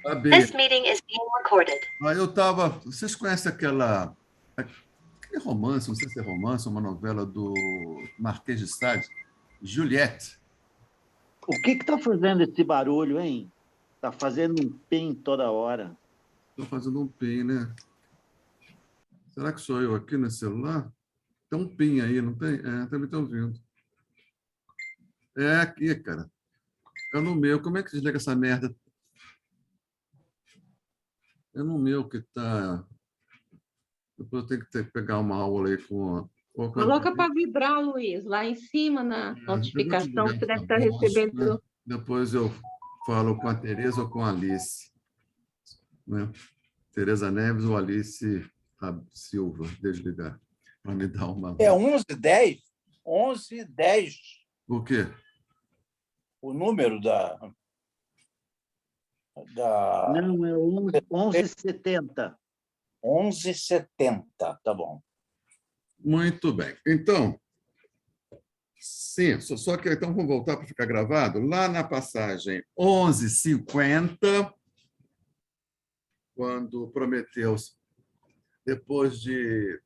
This meeting is being recorded. Vocês conhecem aquele romance, não sei se é romance, uma novela do Marquês de Sade, Juliette. O que está fazendo esse barulho, hein? Está fazendo um pim toda hora. Estou fazendo um pin, né? Será que sou eu aqui no celular? Tem um pin aí, não tem? Também estão ouvindo. É aqui, cara. É no meu. Como é que desliga essa merda? É no meu que tá. Depois eu tenho que pegar uma aula aí com. Coloca para vibrar, Luiz, lá em cima na notificação, você deve estar recebendo. Né? Depois eu falo com a Tereza ou com a Alice. Né? Tereza Neves ou Alice Silva, desligar, para me dar uma. É 11h10? 11h10. O quê? O número da... Não, é 11h70. 11h70, tá bom. Muito bem. Então, sim, só que então vamos voltar para ficar gravado. Lá na passagem 11h50, quando Prometeu, depois de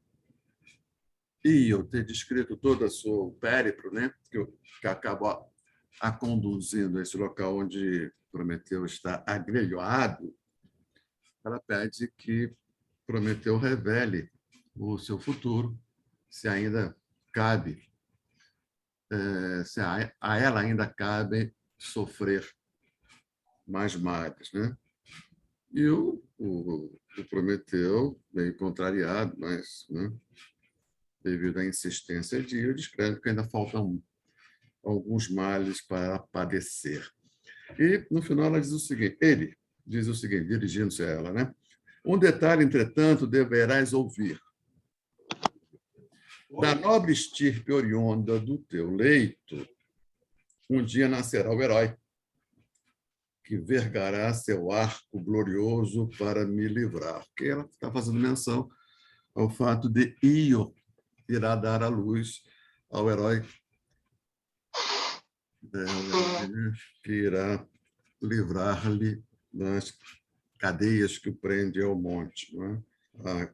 Ío ter descrito todo o seu périplo, né, que acabou a conduzindo a esse local onde Prometeu está agrilhoado, ela pede que Prometeu revele o seu futuro, se ainda cabe, se a ela ainda cabe sofrer mais males, né? E o Prometeu, meio contrariado, mas, né, devido à insistência de Ío, descreve que ainda faltam alguns males para padecer. E, no final, ela diz o seguinte, ele diz o seguinte, dirigindo-se a ela, né? Um detalhe, entretanto, deverás ouvir. Da nobre estirpe oriunda do teu leito, um dia nascerá o herói, que vergará seu arco glorioso para me livrar. Que ela está fazendo menção ao fato de Ío irá dar à luz ao herói que irá livrar-lhe das cadeias que o prende ao monte, não é?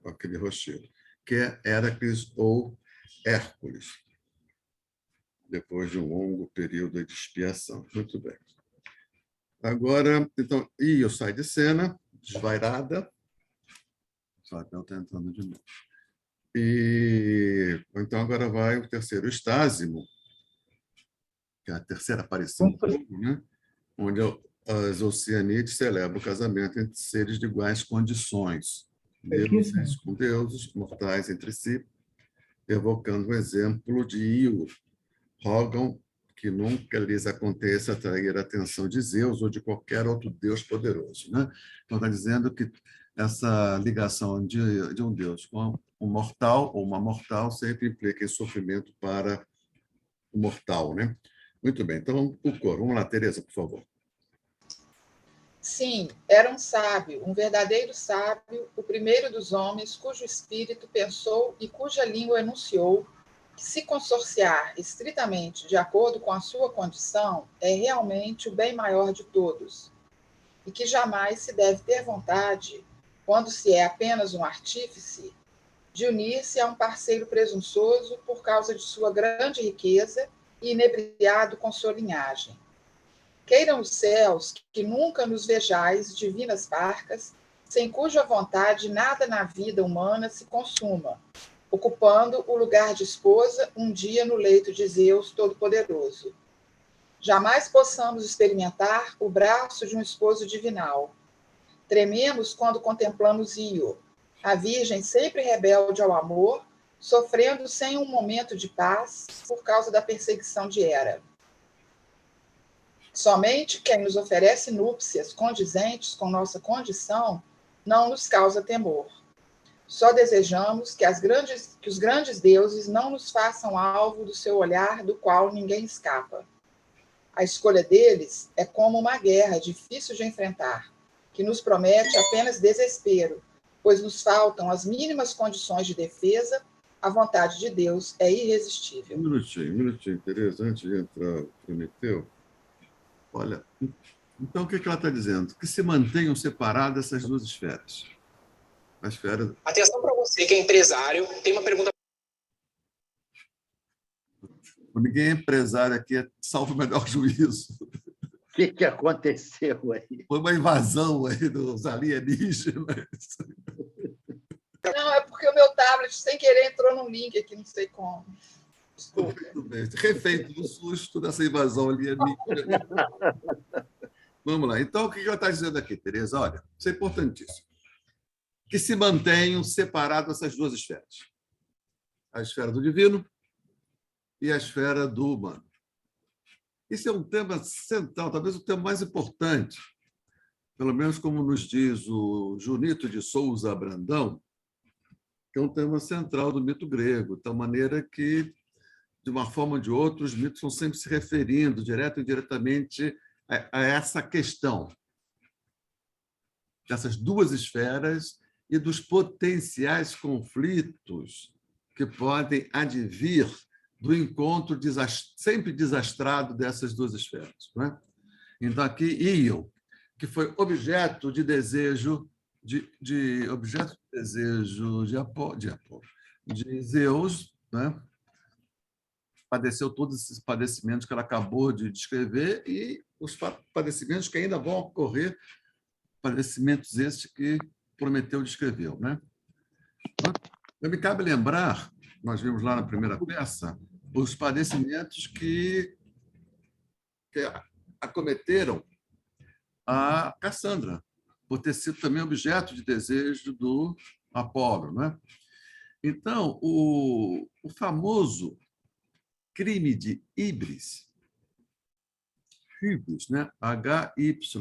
Aquele rochedo, que é Héracles ou Hércules, depois de um longo período de expiação. Muito bem. Agora, então, Ío sai de cena, desvairada. Só que eu estou entrando de novo. E então agora vai o terceiro Estásimo, que é a terceira aparição do jogo, né? Onde as Oceanídees celebram o casamento entre seres de iguais condições, deuses com deuses, mortais entre si, evocando o exemplo de Ío. Rogam que nunca lhes aconteça atrair a atenção de Zeus ou de qualquer outro deus poderoso, né? Então, está dizendo que essa ligação de um deus com um mortal ou uma mortal sempre implica em sofrimento para o mortal, né? Muito bem, então, o coro. Vamos lá, Tereza, por favor. Sim, era um sábio, um verdadeiro sábio, o primeiro dos homens, cujo espírito pensou e cuja língua enunciou que se consorciar estritamente de acordo com a sua condição é realmente o bem maior de todos, e que jamais se deve ter vontade, quando se é apenas um artífice, de unir-se a um parceiro presunçoso por causa de sua grande riqueza e inebriado com sua linhagem. Queiram os céus que nunca nos vejais, divinas barcas, sem cuja vontade nada na vida humana se consuma, ocupando o lugar de esposa um dia no leito de Zeus Todo-Poderoso. Jamais possamos experimentar o braço de um esposo divinal. Trememos quando contemplamos Ío, a virgem sempre rebelde ao amor, sofrendo sem um momento de paz por causa da perseguição de Hera. Somente quem nos oferece núpcias condizentes com nossa condição não nos causa temor. Só desejamos que os grandes deuses não nos façam alvo do seu olhar, do qual ninguém escapa. A escolha deles é como uma guerra difícil de enfrentar, que nos promete apenas desespero, pois nos faltam as mínimas condições de defesa. A vontade de Deus é irresistível. Um minutinho, Tereza, antes de entrar o Prometeu. Olha, Então, o que ela está dizendo? Que se mantenham separadas essas duas esferas. A esfera... Atenção para você que é empresário, tem uma pergunta. Ninguém é empresário aqui, salvo o melhor juízo. O que aconteceu aí? Foi uma invasão aí dos alienígenas. Não, é porque o meu tablet, sem querer, entrou num link aqui, não sei como. Desculpa. Refeito do susto dessa invasão alienígena. Vamos lá. Então, o que ela está dizendo aqui, Tereza? Olha, isso é importantíssimo. Que se mantenham separadas essas duas esferas. A esfera do divino e a esfera do humano. Isso é um tema central, talvez o tema mais importante, pelo menos como nos diz o Junito de Souza Brandão, que é um tema central do mito grego, de tal maneira que, de uma forma ou de outra, os mitos estão sempre se referindo, direto ou indiretamente, a essa questão dessas duas esferas e dos potenciais conflitos que podem advir do encontro sempre desastrado dessas duas esferas. Não é? Então, aqui, Io, que foi objeto de desejo de Zeus, né? Padeceu todos esses padecimentos que ela acabou de descrever e os padecimentos que ainda vão ocorrer, padecimentos esses que Prometeu descreveu. Né? Me cabe lembrar, nós vimos lá na primeira peça, os padecimentos que acometeram a Cassandra, por ter sido também objeto de desejo do Apolo. Né? Então, o famoso crime de híbris, né? Hybris,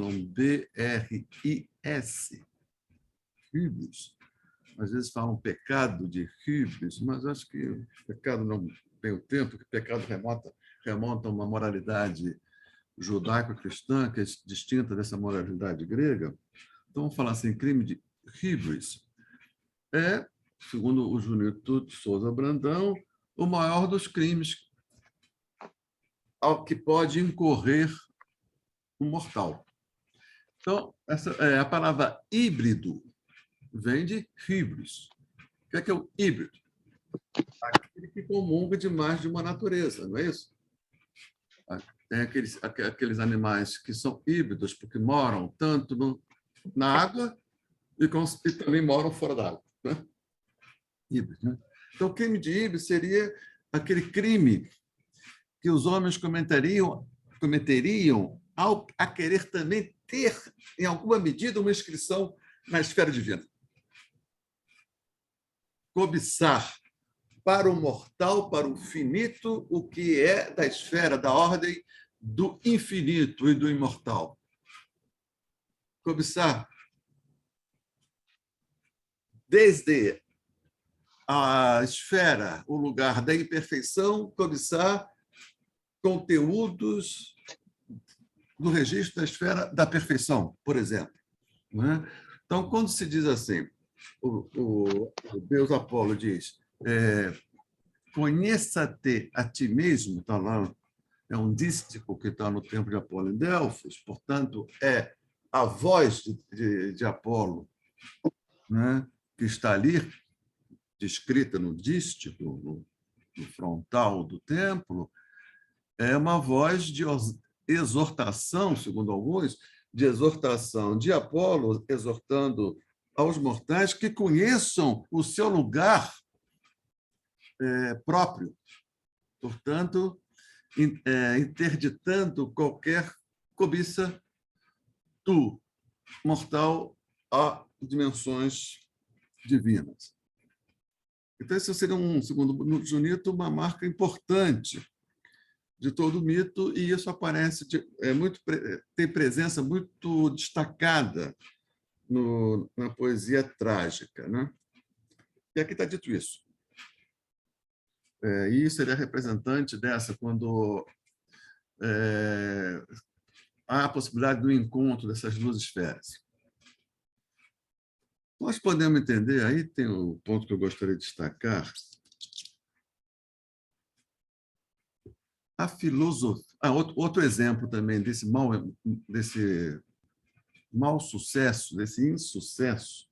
híbris. Às vezes falam pecado de híbris, mas acho que pecado não tem o tempo, que pecado remonta a uma moralidade judaico-cristã que é distinta dessa moralidade grega. Então, vamos falar assim, crime de híbris é, segundo o Junito de Souza Brandão, o maior dos crimes ao que pode incorrer um mortal. Então, a palavra híbrido vem de híbris. O que é o híbrido? Aquele que comunga demais de uma natureza, não é isso? Tem aqueles animais que são híbridos, porque moram tanto na água e também moram fora da água. Né? Híbrido, né? Então, o crime de híbrido seria aquele crime que os homens cometeriam a querer também ter, em alguma medida, uma inscrição na esfera divina. Cobiçar para o mortal, para o finito, o que é da esfera, da ordem do infinito e do imortal. Cobiçar desde a esfera, o lugar da imperfeição, cobiçar conteúdos do registro da esfera da perfeição, por exemplo. Então, quando se diz assim, o Deus Apolo diz, conheça-te a ti mesmo, está lá, é um dístico que está no templo de Apolo em Delfos, portanto, é a voz de Apolo, né, que está ali, descrita no dístico, no frontal do templo, é uma voz de exortação, segundo alguns, de exortação de Apolo, exortando aos mortais que conheçam o seu lugar próprio. Portanto, interditando qualquer cobiça do mortal a dimensões divinas. Então, isso seria, segundo Junito, uma marca importante de todo o mito, e isso aparece, tem presença muito destacada na poesia trágica. Né? E aqui está dito isso. E seria representante dessa, quando há a possibilidade do encontro dessas duas esferas. Nós podemos entender, aí tem o ponto que eu gostaria de destacar, a filosofia... outro exemplo também desse mau sucesso, desse insucesso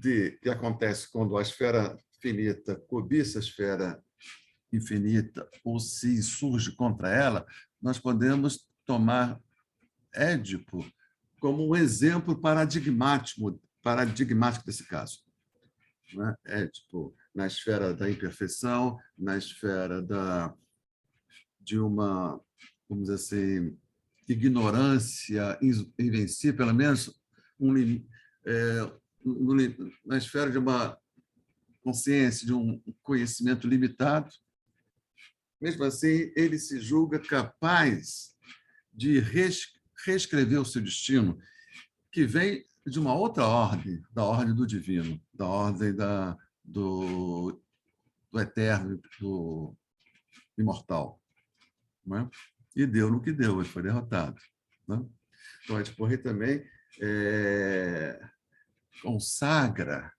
que acontece quando a esfera finita cobiça a esfera infinita ou se insurge contra ela, nós podemos tomar Édipo como um exemplo paradigmático desse caso. Né? Édipo, na esfera da imperfeição, na esfera de uma, vamos dizer assim, ignorância invencível, pelo menos na esfera de uma consciência, de um conhecimento limitado. Mesmo assim, ele se julga capaz de reescrever o seu destino, que vem de uma outra ordem, da ordem do divino, da ordem do eterno, do imortal. Não é? E deu no que deu, ele foi derrotado. Não é? Então, a Édipo Rei também consagra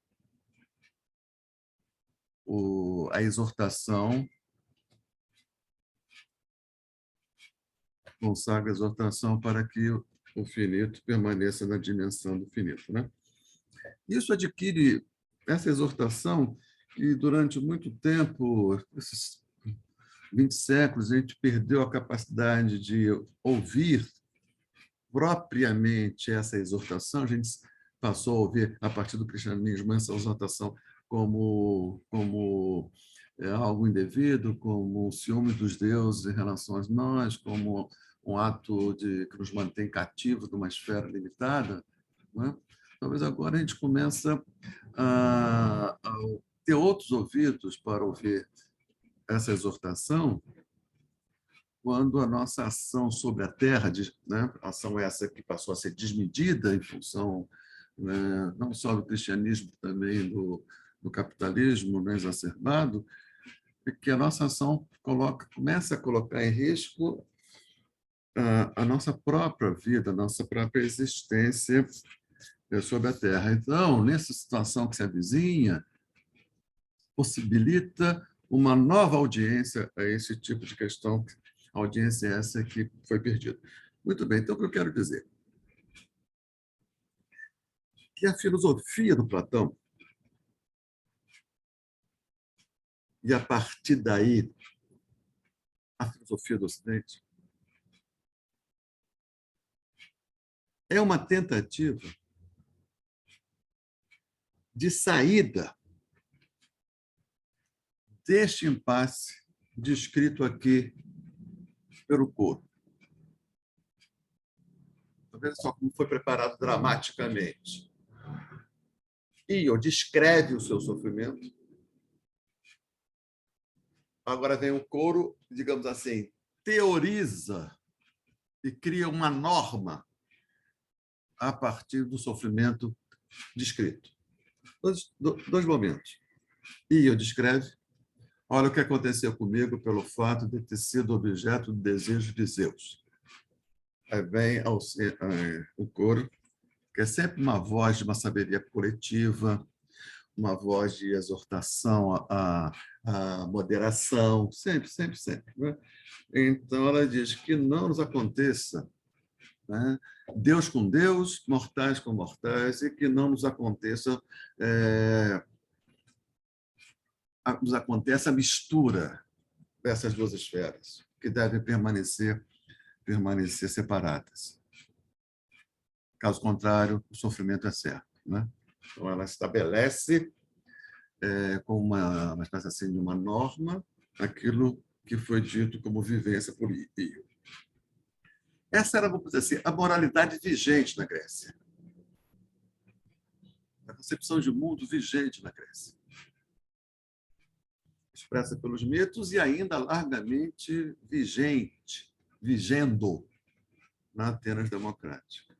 a exortação, para que o finito permaneça na dimensão do finito. Né? Isso adquire, essa exortação, que durante muito tempo, esses 20 séculos, a gente perdeu a capacidade de ouvir propriamente essa exortação, a gente passou a ouvir, a partir do cristianismo, essa exortação como algo indevido, como o ciúme dos deuses em relação a nós, como um ato que nos mantém cativos numa esfera limitada. Né? Talvez agora a gente começa a ter outros ouvidos para ouvir essa exortação, quando a nossa ação sobre a Terra, né, ação essa que passou a ser desmedida em função, né, não só do cristianismo, também do capitalismo, né, exacerbado, que a nossa ação começa a colocar em risco a nossa própria vida, a nossa própria existência sobre a Terra. Então, nessa situação que se avizinha, possibilita uma nova audiência a esse tipo de questão, a audiência essa que foi perdida. Muito bem, então o que eu quero dizer? Que a filosofia do Platão, e a partir daí a filosofia do Ocidente, é uma tentativa de saída deste impasse descrito aqui pelo Coro. Está vendo só como foi preparado dramaticamente? Io descreve o seu sofrimento. Agora vem o Coro, digamos assim, teoriza e cria uma norma a partir do sofrimento descrito. Dois momentos. Io descreve: olha o que aconteceu comigo pelo fato de ter sido objeto do desejo de Zeus. Aí vem o Coro, que é sempre uma voz de uma sabedoria coletiva, uma voz de exortação à moderação, sempre, sempre, sempre. Né? Então, ela diz que não nos aconteça, né, Deus com Deus, mortais com mortais, e que não nos aconteça a mistura dessas duas esferas, que devem permanecer separadas. Caso contrário, o sofrimento é certo. Né? Então, ela estabelece como uma espécie assim, de uma norma aquilo que foi dito como vivência por Io. Essa era, vamos dizer assim, a moralidade vigente na Grécia. A concepção de mundo vigente na Grécia. Expressa pelos mitos e ainda largamente vigendo na Atenas democrática.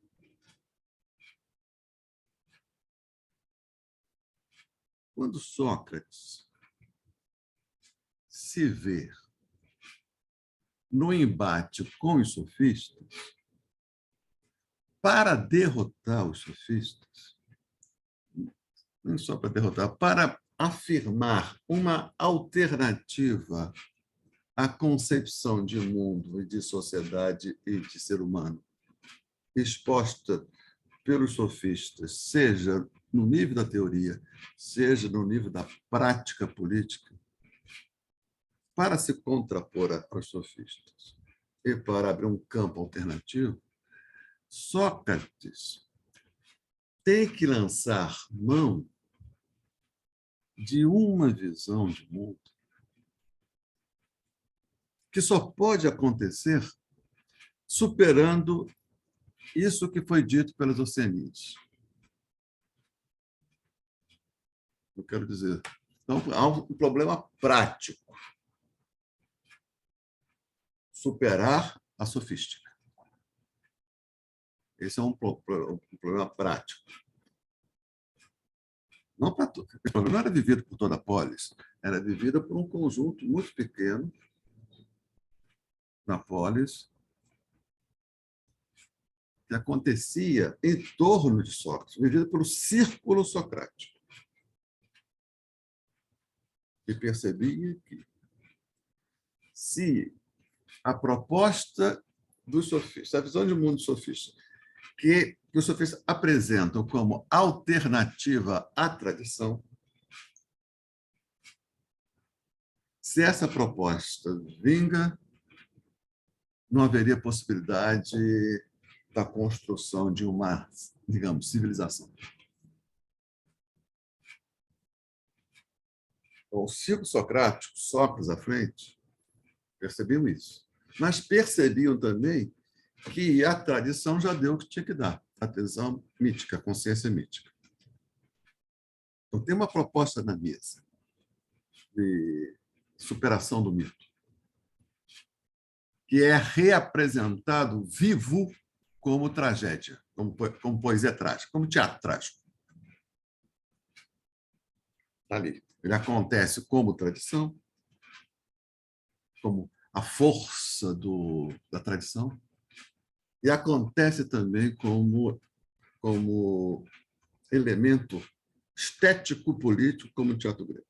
Quando Sócrates se vê no embate com os sofistas, para derrotar os sofistas, não só para derrotar, para afirmar uma alternativa a concepção de mundo e de sociedade e de ser humano exposta pelos sofistas, seja no nível da teoria, seja no nível da prática política, para se contrapor aos sofistas e para abrir um campo alternativo, Sócrates tem que lançar mão de uma visão de mundo que só pode acontecer superando isso que foi dito pelos Oceanides. Eu quero dizer, então, há um problema prático. Superar a sofística. Esse é um problema prático. Não para tudo. O problema não era vivido por toda a polis, era vivido por um conjunto muito pequeno na polis que acontecia em torno de Sócrates, vivido pelo círculo socrático. E percebia que, se a proposta dos sofistas, a visão de mundo dos sofistas, que os sofistas apresentam como alternativa à tradição, se essa proposta vinga, não haveria possibilidade da construção de uma, digamos, civilização. O ciclo socrático, Sócrates à frente, percebiam isso. Mas percebiam também que a tradição já deu o que tinha que dar, a tradição mítica, a consciência mítica. Então, tem uma proposta na mesa de superação do mito, que é reapresentado vivo como tragédia, como poesia trágica, como teatro trágico. Está ali. Ele acontece como tradição, como a força da tradição, e acontece também como elemento estético-político, como o teatro grego.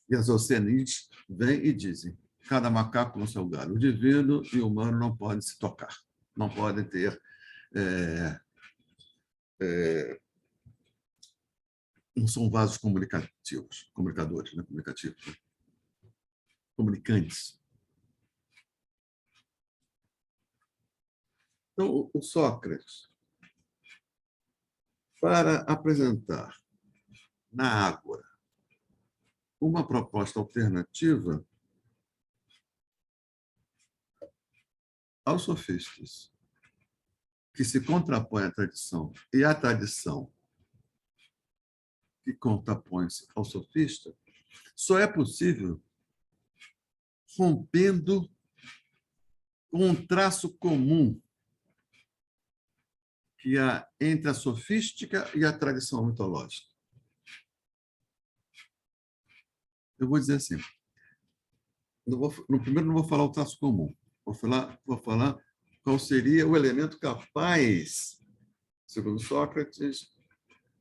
E as Oceanides vêm e dizem: cada macaco no seu galho. O divino e o humano não podem se tocar, não podem ter não são vasos comunicadores, né? Comunicativos, comunicantes. Então, o Sócrates, para apresentar na Ágora uma proposta alternativa aos sofistas, que se contrapõe à tradição, e à tradição que contrapõe-se ao sofista, só é possível rompendo com um traço comum que há entre a sofística e a tradição mitológica. Eu vou dizer assim, no primeiro não vou falar o traço comum, vou falar qual seria o elemento capaz, segundo Sócrates,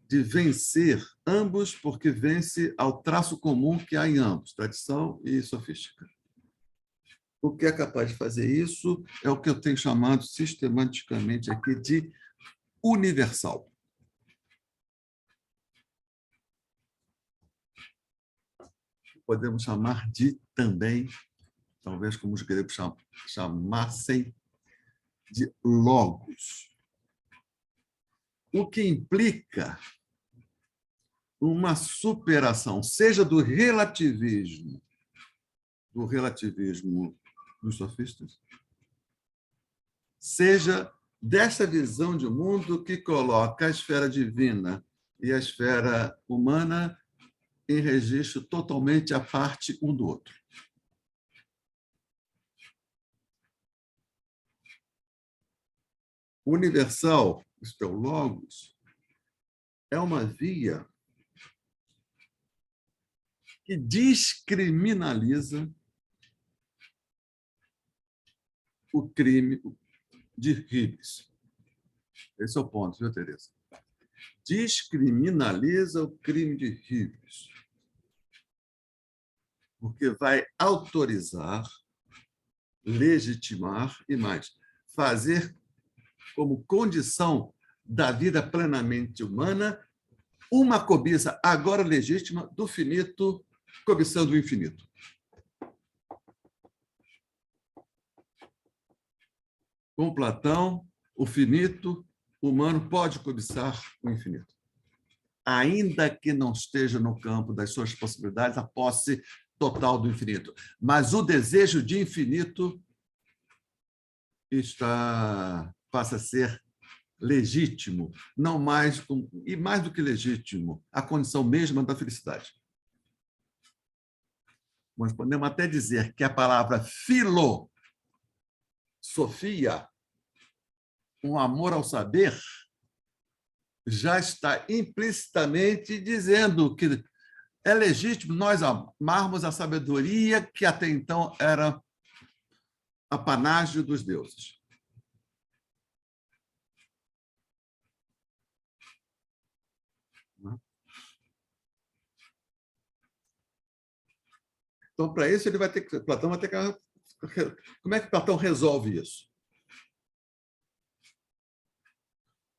de vencer ambos, porque vence ao traço comum que há em ambos, tradição e sofística. O que é capaz de fazer isso é o que eu tenho chamado sistematicamente aqui de universal. Podemos chamar de também, talvez como os gregos chamassem, de logos. O que implica uma superação, seja do relativismo dos sofistas, seja dessa visão de mundo que coloca a esfera divina e a esfera humana em registro totalmente à parte um do outro. O universal, isto é, o logos, é uma via que descriminaliza o crime de Hibris. Esse é o ponto, viu, Tereza? Descriminaliza o crime de Hibris. porque vai autorizar, legitimar e mais, fazer como condição da vida plenamente humana uma cobiça agora legítima do finito, cobiçando o infinito. Com Platão, o finito humano pode cobiçar o infinito, ainda que não esteja no campo das suas possibilidades a posse total do infinito. Mas o desejo de infinito passa a ser legítimo, não mais, e mais do que legítimo, a condição mesma da felicidade. Nós podemos até dizer que a palavra filosofia, um amor ao saber, já está implicitamente dizendo que é legítimo nós amarmos a sabedoria que até então era a panágio dos deuses. Então, para isso, Platão vai ter que... Como é que Platão resolve isso?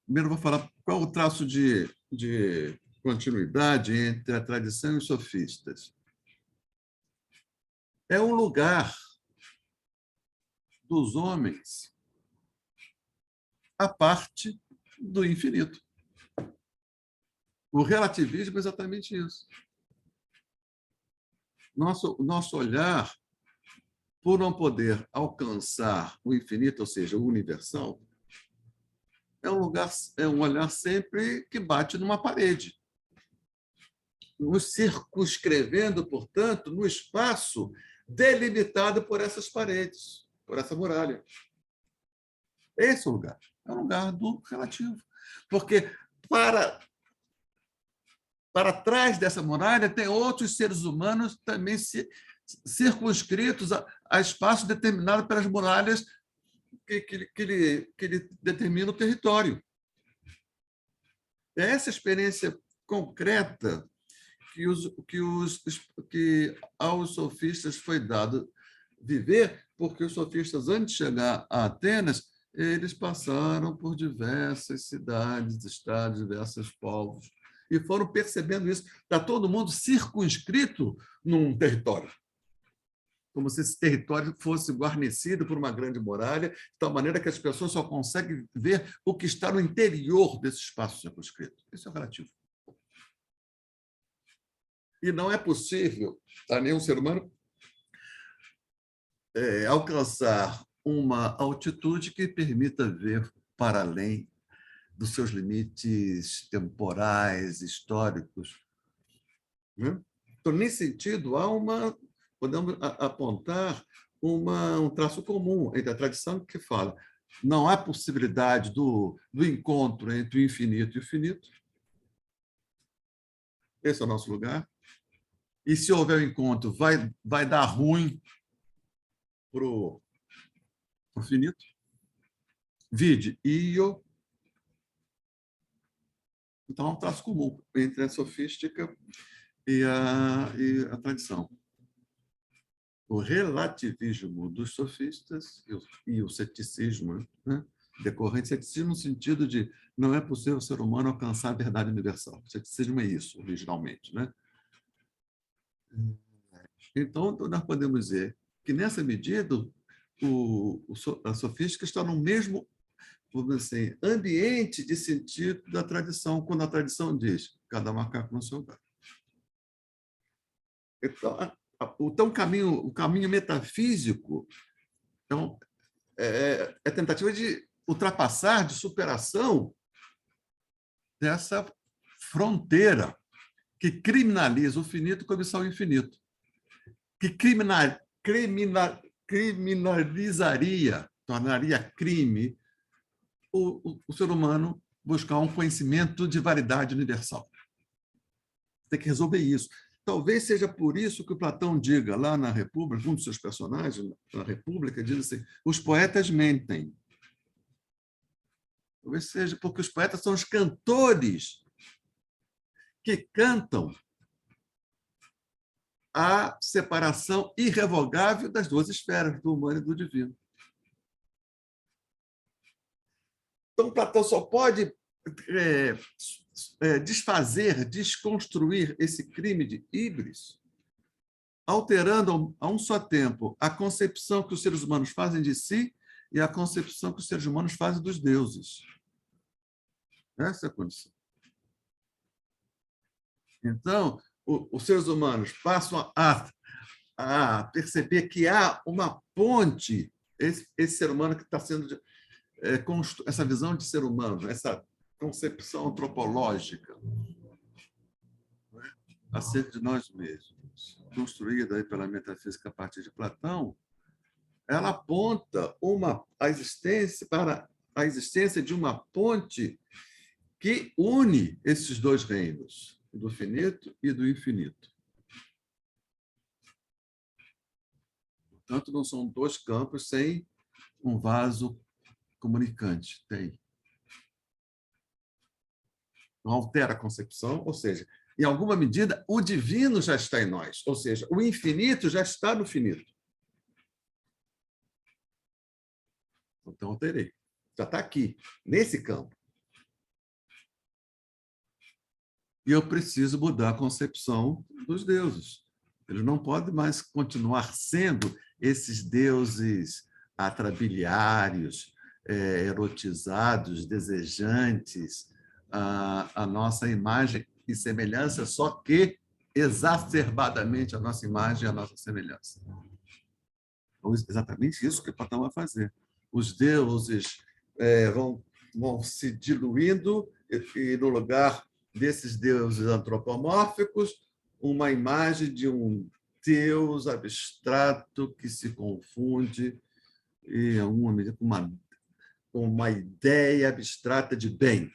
Primeiro, vou falar qual o traço de continuidade entre a tradição e os sofistas. É um lugar dos homens à parte do infinito. O relativismo é exatamente isso. Nosso olhar, por não poder alcançar o infinito, ou seja, o universal, é um olhar sempre que bate numa parede, nos circunscrevendo, portanto, no espaço delimitado por essas paredes, por essa muralha. Esse é o lugar. É um lugar do relativo. Porque para trás dessa muralha tem outros seres humanos também circunscritos a espaço determinado pelas muralhas que ele determina o território. É essa experiência concreta que aos sofistas foi dado viver, porque os sofistas, antes de chegar a Atenas, eles passaram por diversas cidades, estados, diversos povos, e foram percebendo isso. Está todo mundo circunscrito num território, como se esse território fosse guarnecido por uma grande muralha, de tal maneira que as pessoas só conseguem ver o que está no interior desse espaço circunscrito. Isso é relativo. E não é possível a nenhum ser humano alcançar uma altitude que permita ver para além dos seus limites temporais, históricos. Então, nesse sentido, podemos apontar um traço comum entre a tradição que fala não há possibilidade do encontro entre o infinito e o finito. Esse é o nosso lugar. E se houver um encontro, vai dar ruim para o finito. Vide, io. Então, é um traço comum entre a sofística e a tradição. O relativismo dos sofistas e o ceticismo, né? Decorrente ceticismo no sentido de não é possível o ser humano alcançar a verdade universal. O ceticismo é isso, originalmente, né? Então, nós podemos dizer que, nessa medida, a sofística está no mesmo, vamos dizer assim, ambiente de sentido da tradição, quando a tradição diz cada macaco no seu lugar. Então, o caminho metafísico é a tentativa de ultrapassar, de superação dessa fronteira que criminaliza o finito e cobiçar o infinito, que criminalizaria, tornaria crime o ser humano buscar um conhecimento de variedade universal. Tem que resolver isso. Talvez seja por isso que o Platão diga lá na República, um dos seus personagens na República, diz assim, os poetas mentem. Talvez seja porque os poetas são os cantores que cantam a separação irrevogável das duas esferas, do humano e do divino. Então, Platão só pode desfazer, desconstruir esse crime de híbris, alterando a um só tempo a concepção que os seres humanos fazem de si e a concepção que os seres humanos fazem dos deuses. Essa é a condição. Então, os seres humanos passam a perceber que há uma ponte, esse ser humano que está sendo... essa visão de ser humano, essa concepção antropológica, acerca de nós mesmos, construída aí pela metafísica a partir de Platão, ela aponta para a existência de uma ponte que une esses dois reinos, do finito e do infinito. Portanto, não são dois campos sem um vaso comunicante. Tem. Não altera a concepção, ou seja, em alguma medida, o divino já está em nós, ou seja, o infinito já está no finito. Então, alterei. Já está aqui, nesse campo. E eu preciso mudar a concepção dos deuses. Eles não podem mais continuar sendo esses deuses atrabiliários, erotizados, desejantes, a nossa imagem e semelhança, só que exacerbadamente a nossa imagem e a nossa semelhança. Então, exatamente isso que Platão vai fazer. Os deuses vão se diluindo e no lugar desses deuses antropomórficos, uma imagem de um Deus abstrato que se confunde em alguma medida com uma ideia abstrata de bem.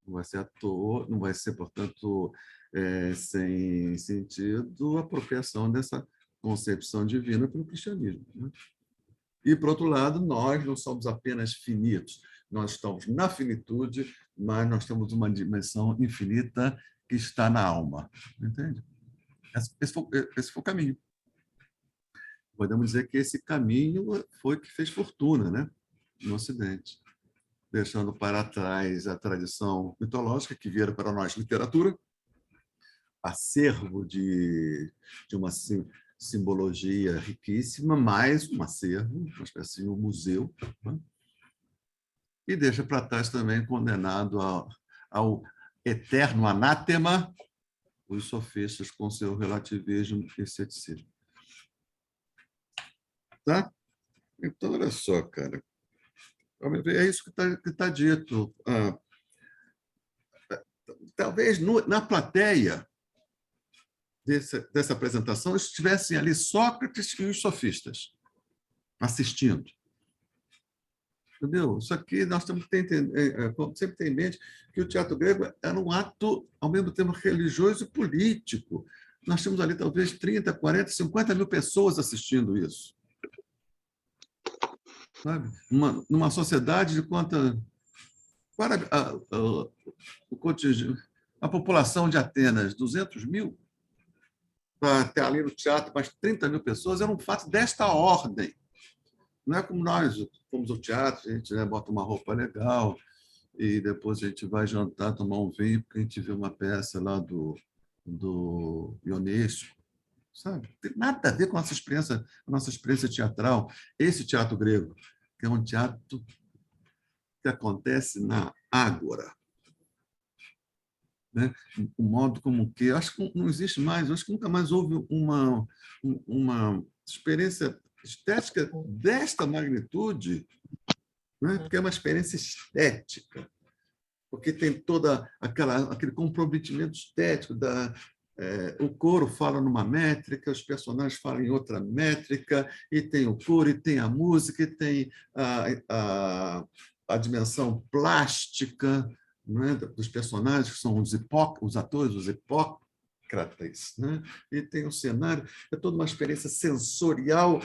Não vai ser à toa, não vai ser, portanto, sem sentido a apropriação dessa concepção divina pelo cristianismo, né? E, por outro lado, nós não somos apenas finitos. Nós estamos na finitude, mas nós temos uma dimensão infinita que está na alma. Entende? Esse foi o caminho. Podemos dizer que esse caminho foi que fez fortuna, né, no Ocidente, deixando para trás a tradição mitológica que viera para nós literatura, acervo de uma simbologia riquíssima, mais um acervo, uma espécie de um museu, né? E deixa para trás também condenado ao eterno anátema os sofistas com seu relativismo e ceticismo. Tá? Então, olha só, cara. É isso que tá dito. Talvez na plateia dessa apresentação estivessem ali Sócrates e os sofistas assistindo. Entendeu? Isso aqui nós temos que sempre ter em mente que o teatro grego era um ato, ao mesmo tempo, religioso e político. Nós temos ali talvez 30, 40, 50 mil pessoas assistindo isso. Sabe? Numa sociedade de quanta... Qual era a população de Atenas? 200 mil? Para ter ali no teatro mais 30 mil pessoas, era um fato desta ordem. Não é como nós fomos ao teatro, a gente, né, bota uma roupa legal e depois a gente vai jantar, tomar um vinho, porque a gente vê uma peça lá do Ionesco, sabe? Não tem nada a ver com a nossa experiência teatral. Esse teatro grego, que é um teatro que acontece na ágora, né? O modo como que... Acho que não existe mais, acho que nunca mais houve uma experiência estética desta magnitude, né? Porque é uma experiência estética, porque tem toda aquele comprometimento estético o coro fala numa métrica, os personagens falam em outra métrica, e tem o coro, e tem a música, e tem a dimensão plástica, né, dos personagens, que são os atores, os hipócrates, né? E tem o cenário, é toda uma experiência sensorial,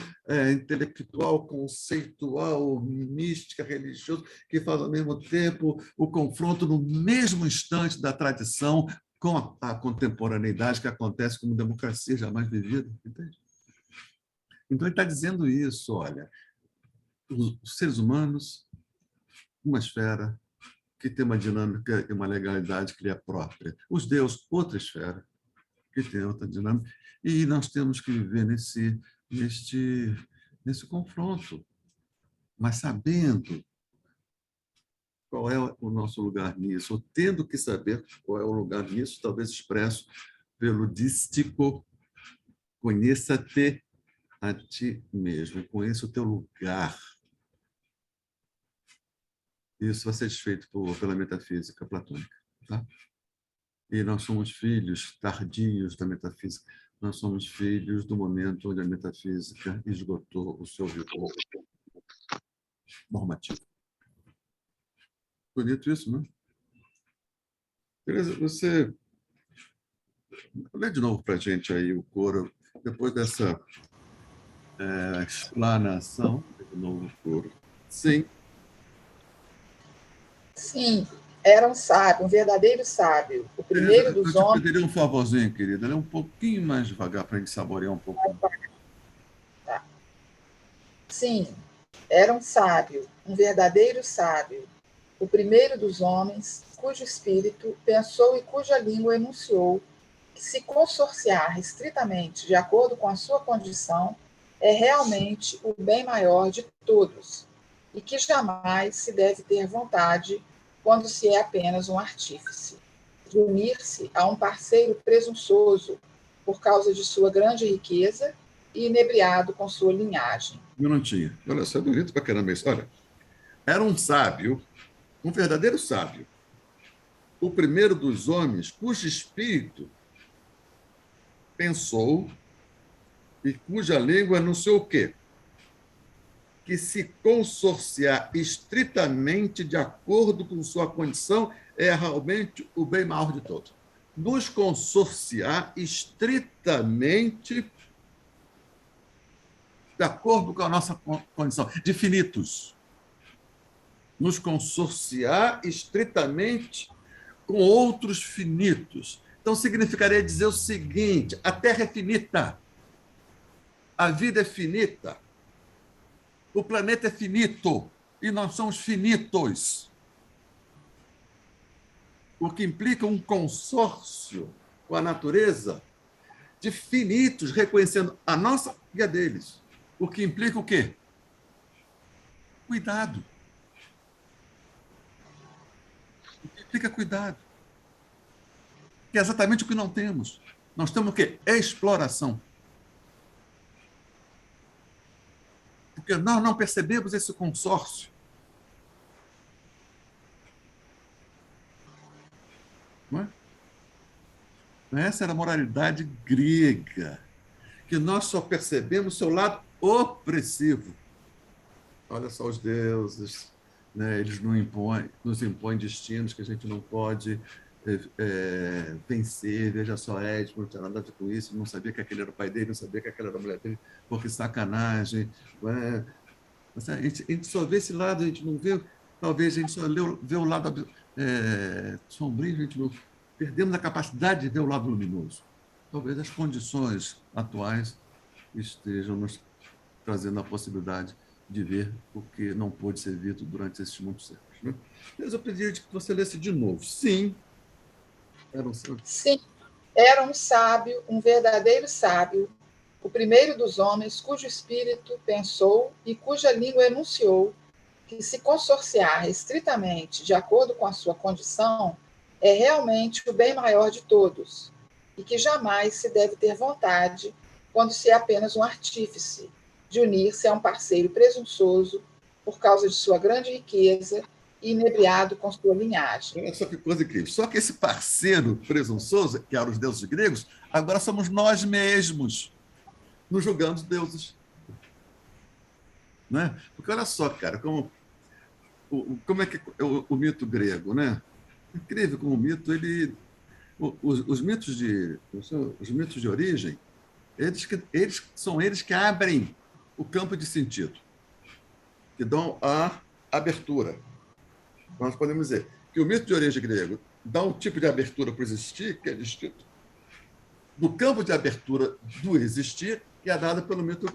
intelectual, conceitual, mística, religiosa, que faz, ao mesmo tempo, o confronto no mesmo instante da tradição com a contemporaneidade que acontece como democracia jamais vivida. Entende? Então, ele está dizendo isso, olha, os seres humanos, uma esfera que tem uma dinâmica e uma legalidade que lhe é própria. Os deuses, outra esfera que tem outra dinâmica. E nós temos que viver nesse confronto, mas sabendo qual é o nosso lugar nisso, ou tendo que saber qual é o lugar nisso, talvez expresso pelo dístico, conheça-te a ti mesmo, conheça o teu lugar. Isso vai ser desfeito pela metafísica platônica. Tá? E nós somos filhos tardios da metafísica. Nós somos filhos do momento onde a metafísica esgotou o seu vigor normativo. Bonito isso, não? Tereza, você lê de novo para a gente aí o coro, depois dessa explanação, de novo o coro. Sim. Sim, era um sábio, um verdadeiro sábio, o primeiro dos Eu te homens. pediria um favorzinho, querida, lê um pouquinho mais devagar para a gente saborear um pouco. Tá. Sim, era um sábio, um verdadeiro sábio, o primeiro dos homens, cujo espírito pensou e cuja língua enunciou que se consorciar estritamente de acordo com a sua condição é realmente o bem maior de todos, e que jamais se deve ter vontade, quando se é apenas um artífice, de unir-se a um parceiro presunçoso por causa de sua grande riqueza e inebriado com sua linhagem. Um minutinho. Olha só, é bonito pra caramba isso. Olha, era um sábio, um verdadeiro sábio, o primeiro dos homens, cujo espírito pensou e cuja língua anunciou o quê? Que se consorciar estritamente de acordo com sua condição é realmente o bem maior de todos. Nos consorciar estritamente de acordo com a nossa condição, de finitos. Nos consorciar estritamente com outros finitos. Então, significaria dizer o seguinte: a Terra é finita, a vida é finita, o planeta é finito e nós somos finitos. O que implica um consórcio com a natureza de finitos, reconhecendo a nossa e a deles. O que implica o quê? Cuidado. O que implica cuidado. Que é exatamente o que não temos. Nós temos o quê? Exploração. Porque nós não percebemos esse consórcio. Não é? Essa era a moralidade grega, que nós só percebemos o seu lado opressivo. Olha só os deuses, né? Eles nos impõem destinos que a gente não pode vencer. Veja só, Édipo não tinha nada a ver com isso, não sabia que aquele era o pai dele, não sabia que aquela era a mulher dele, porque sacanagem. A gente só vê esse lado, a gente não vê, talvez a gente só vê o lado sombrio, a gente não perdemos a capacidade de ver o lado luminoso. Talvez as condições atuais estejam nos trazendo a possibilidade de ver o que não pôde ser visto durante esses muitos séculos. Né? Mas eu pediria que você lesse de novo. Sim, era um sábio. Sim, era um sábio, um verdadeiro sábio, o primeiro dos homens, cujo espírito pensou e cuja língua enunciou que se consorciar estritamente de acordo com a sua condição é realmente o bem maior de todos, e que jamais se deve ter vontade, quando se é apenas um artífice, de unir-se a um parceiro presunçoso por causa de sua grande riqueza e inebriado com sua linhagem. Olha só que coisa incrível. Só que esse parceiro presunçoso, que eram os deuses gregos, agora somos nós mesmos, nos julgando deuses. Né? Porque olha só, cara, como é que o mito grego, né? Incrível como o mito, os mitos de origem, são eles que abrem o campo de sentido, que dão a abertura. Nós podemos dizer que o mito de origem grego dá um tipo de abertura para o existir, que é distinto do campo de abertura do existir, que é dada pelo mito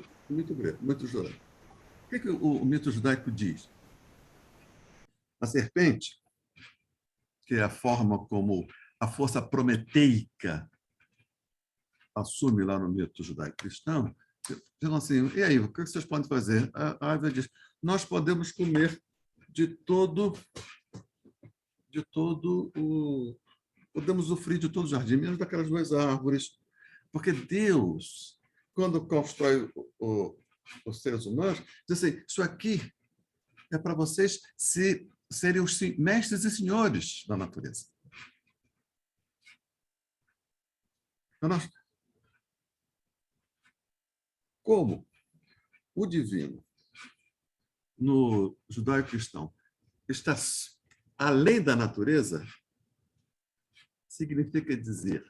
grego, mito judaico. O que o mito judaico diz? A serpente, que é a forma como a força prometeica assume lá no mito judaico-cristão, dizendo assim, e aí, o que vocês podem fazer? A árvore diz, nós podemos comer de todo o... Podemos usufruir de todo o jardim, menos daquelas 2 árvores, porque Deus, quando constrói os seres humanos, diz assim, isso aqui é para vocês serem os mestres e senhores da natureza. Então, como o divino no judaico-cristão está além da natureza, significa dizer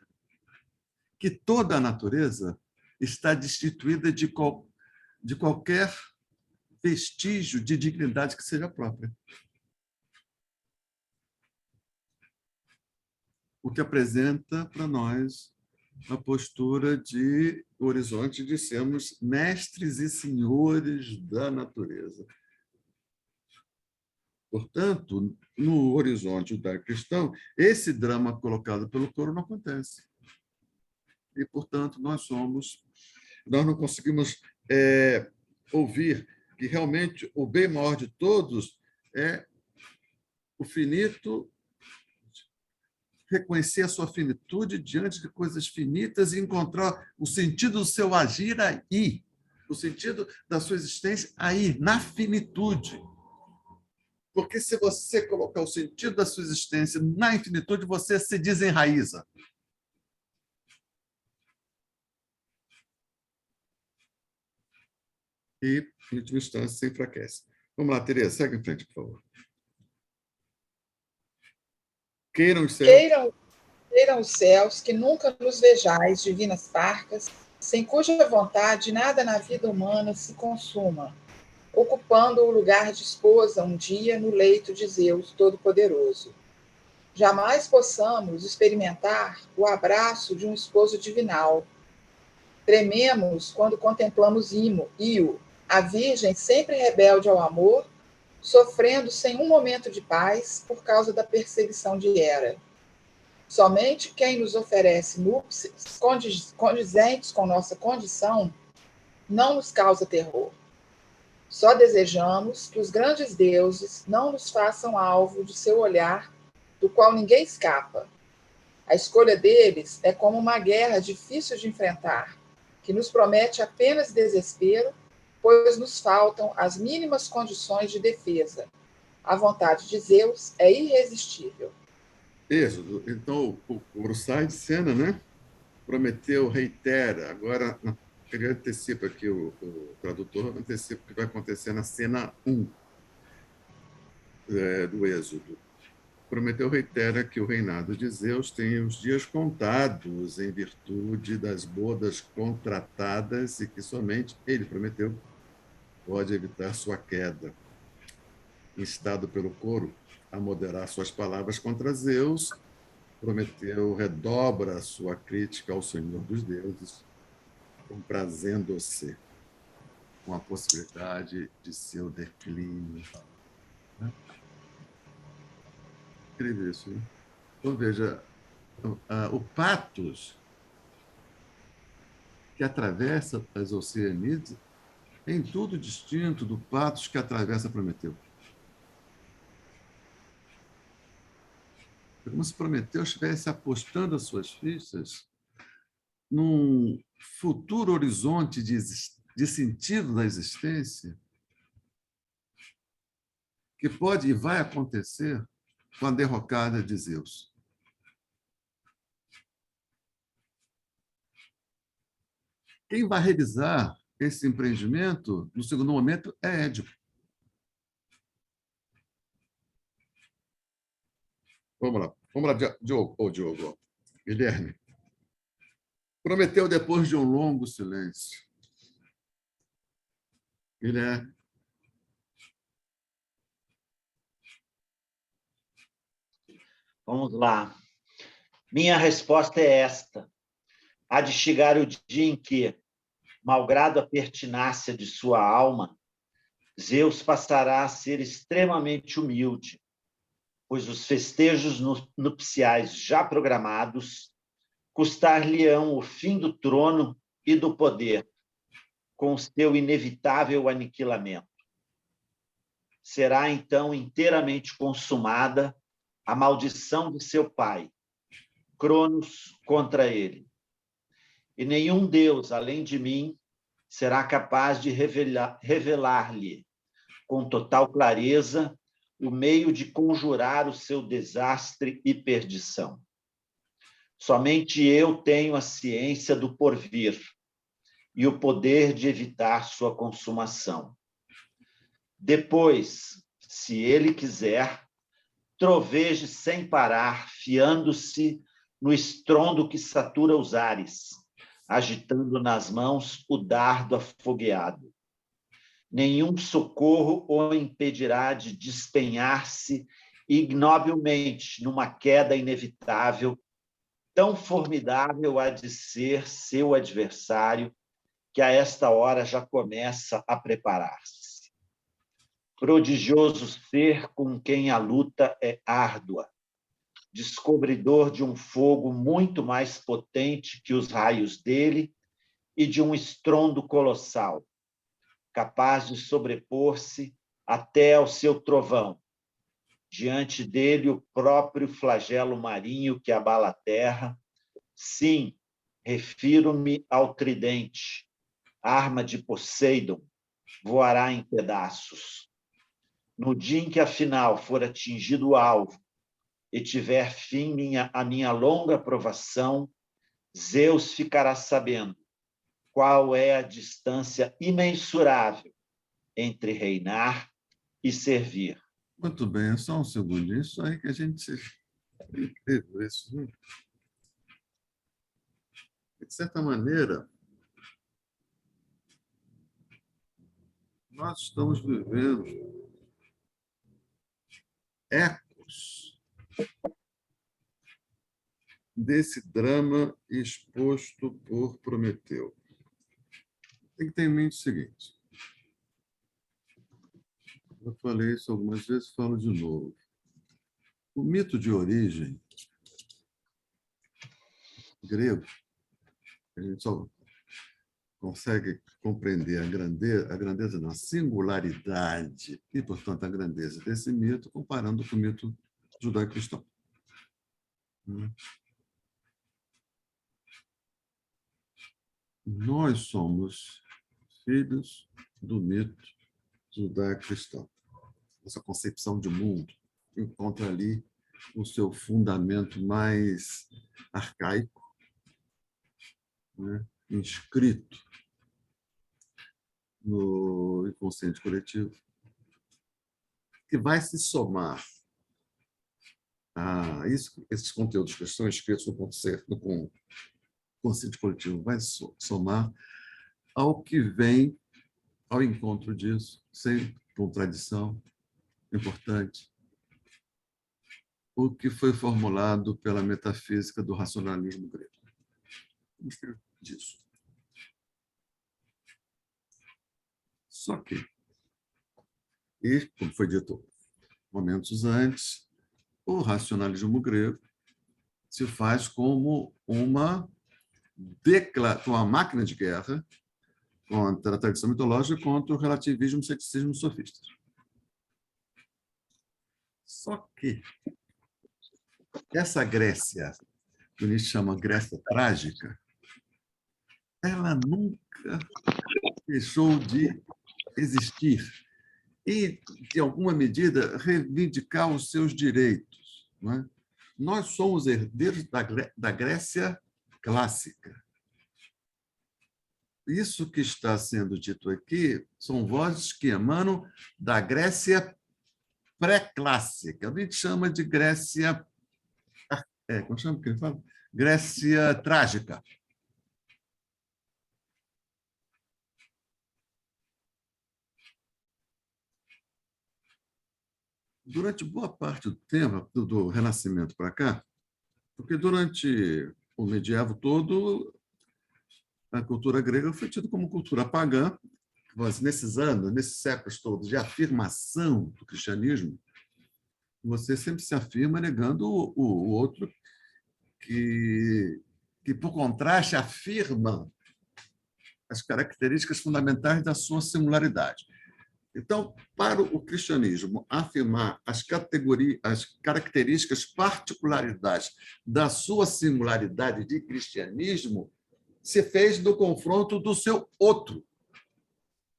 que toda a natureza está destituída de qualquer vestígio de dignidade que seja própria. O que apresenta para nós a postura de horizonte de sermos mestres e senhores da natureza. Portanto, no horizonte judaico-cristão, esse drama colocado pelo coro não acontece. E, portanto, nós não conseguimos ouvir que realmente o bem maior de todos é o finito, reconhecer a sua finitude diante de coisas finitas e encontrar o sentido do seu agir aí, o sentido da sua existência aí, na finitude. Porque se você colocar o sentido da sua existência na infinitude, você se desenraiza. E, em última instância, se enfraquece. Vamos lá, Tereza, segue em frente, por favor. Queiram os céus. Queiram os céus que nunca nos vejais, divinas parcas, sem cuja vontade nada na vida humana se consuma, ocupando o lugar de esposa um dia no leito de Zeus Todo-Poderoso. Jamais possamos experimentar o abraço de um esposo divinal. Trememos quando contemplamos Io, a virgem sempre rebelde ao amor, sofrendo sem um momento de paz por causa da perseguição de Hera. Somente quem nos oferece núpcias condizentes com nossa condição não nos causa terror. Só desejamos que os grandes deuses não nos façam alvo de seu olhar, do qual ninguém escapa. A escolha deles é como uma guerra difícil de enfrentar, que nos promete apenas desespero, pois nos faltam as mínimas condições de defesa. A vontade de Zeus é irresistível. Êxodo. Então, o coro sai de cena, né? Prometeu, reitera. Agora, ele antecipa aqui, o tradutor antecipa o que vai acontecer na cena 1 do Êxodo. Prometeu, reitera que o reinado de Zeus tem os dias contados em virtude das bodas contratadas e que somente ele, Prometeu, pode evitar sua queda. Instado pelo coro a moderar suas palavras contra Zeus, Prometeu redobra a sua crítica ao Senhor dos deuses, comprazendo-se com a possibilidade de seu declínio. Incrível isso, né? Então, veja, o patos que atravessa as Oceanídeas é em tudo distinto do patos que atravessa Prometeu. É como se Prometeu estivesse apostando as suas fichas num futuro horizonte de sentido da existência que pode e vai acontecer com a derrocada de Zeus. Quem vai realizar esse empreendimento, no segundo momento, é Édipo. Vamos lá, Diogo. Guilherme. Prometeu depois de um longo silêncio. Guilherme. Vamos lá. Minha resposta é esta. Há de chegar o dia em que, malgrado a pertinácia de sua alma, Zeus passará a ser extremamente humilde, pois os festejos nupciais já programados custar-lhe-ão o fim do trono e do poder, com seu inevitável aniquilamento. Será, então, inteiramente consumada a maldição de seu pai, Cronos, contra ele. E nenhum deus, além de mim, será capaz de revelar-lhe, com total clareza, o meio de conjurar o seu desastre e perdição. Somente eu tenho a ciência do porvir e o poder de evitar sua consumação. Depois, se ele quiser, troveje sem parar, fiando-se no estrondo que satura os ares, agitando nas mãos o dardo afogueado. Nenhum socorro o impedirá de despenhar-se ignobilmente numa queda inevitável, tão formidável há de ser seu adversário, que a esta hora já começa a preparar-se. Prodigioso ser com quem a luta é árdua, descobridor de um fogo muito mais potente que os raios dele e de um estrondo colossal, capaz de sobrepor-se até ao seu trovão. Diante dele, o próprio flagelo marinho que abala a terra. Sim, refiro-me ao tridente, arma de Poseidon, voará em pedaços. No dia em que, afinal, for atingido o alvo e tiver fim a minha longa provação, Zeus ficará sabendo qual é a distância imensurável entre reinar e servir. Muito bem, só um segundo. Isso aí que a gente entendeu isso. Né? De certa maneira, nós estamos vivendo ecos desse drama exposto por Prometeu. Tem que ter em mente o seguinte. Eu falei isso algumas vezes, falo de novo. O mito de origem grego, a gente só consegue compreender a grandeza não, a singularidade e, portanto, a grandeza desse mito comparando com o mito judaico-cristão. Nós somos filhos do mito judaico-cristão. Essa concepção de mundo encontra ali o seu fundamento mais arcaico, né? Inscrito no inconsciente coletivo, que vai se somar a isso, esses conteúdos que estão escritos no consciente coletivo, vai somar ao que vem ao encontro disso, sem contradição, importante, o que foi formulado pela metafísica do racionalismo grego. Disso. Só que, e como foi dito momentos antes, o racionalismo grego se faz como uma máquina de guerra contra a tradição mitológica e contra o relativismo e o ceticismo sofistas. Só que essa Grécia, que o Nietzsche chama Grécia trágica, ela nunca deixou de existir e, de alguma medida, reivindicar os seus direitos. Não é? Nós somos herdeiros da Grécia clássica. Isso que está sendo dito aqui são vozes que emanam da Grécia pré-clássica. A gente chama de Grécia... como chama que ele fala? Grécia trágica. durante boa parte do tempo, do Renascimento para cá, porque durante o medievo todo, a cultura grega foi tida como cultura pagã, mas nesses anos, nesses séculos todos de afirmação do cristianismo, você sempre se afirma negando o outro que, por contraste, afirma as características fundamentais da sua singularidade. Então, para o cristianismo afirmar as características, particularidades da sua singularidade de cristianismo, se fez do confronto do seu outro,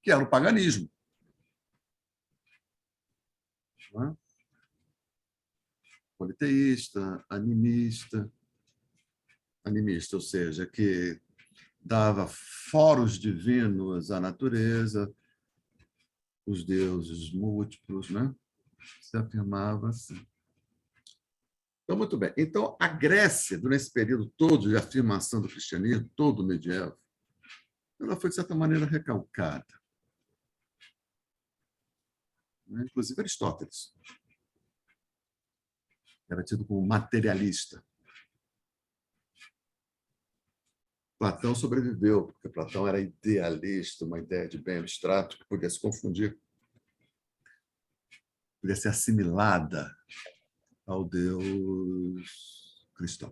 que era o paganismo. Não é? Politeísta, animista, ou seja, que dava foros divinos à natureza, os deuses múltiplos, né? Se afirmava assim. Então, muito bem. Então, a Grécia, durante esse período todo de afirmação do cristianismo, todo medieval, ela foi, de certa maneira, recalcada. Inclusive Aristóteles era tido como materialista. Platão sobreviveu, porque Platão era idealista, uma ideia de bem abstrato que podia se confundir, podia ser assimilada ao Deus cristão.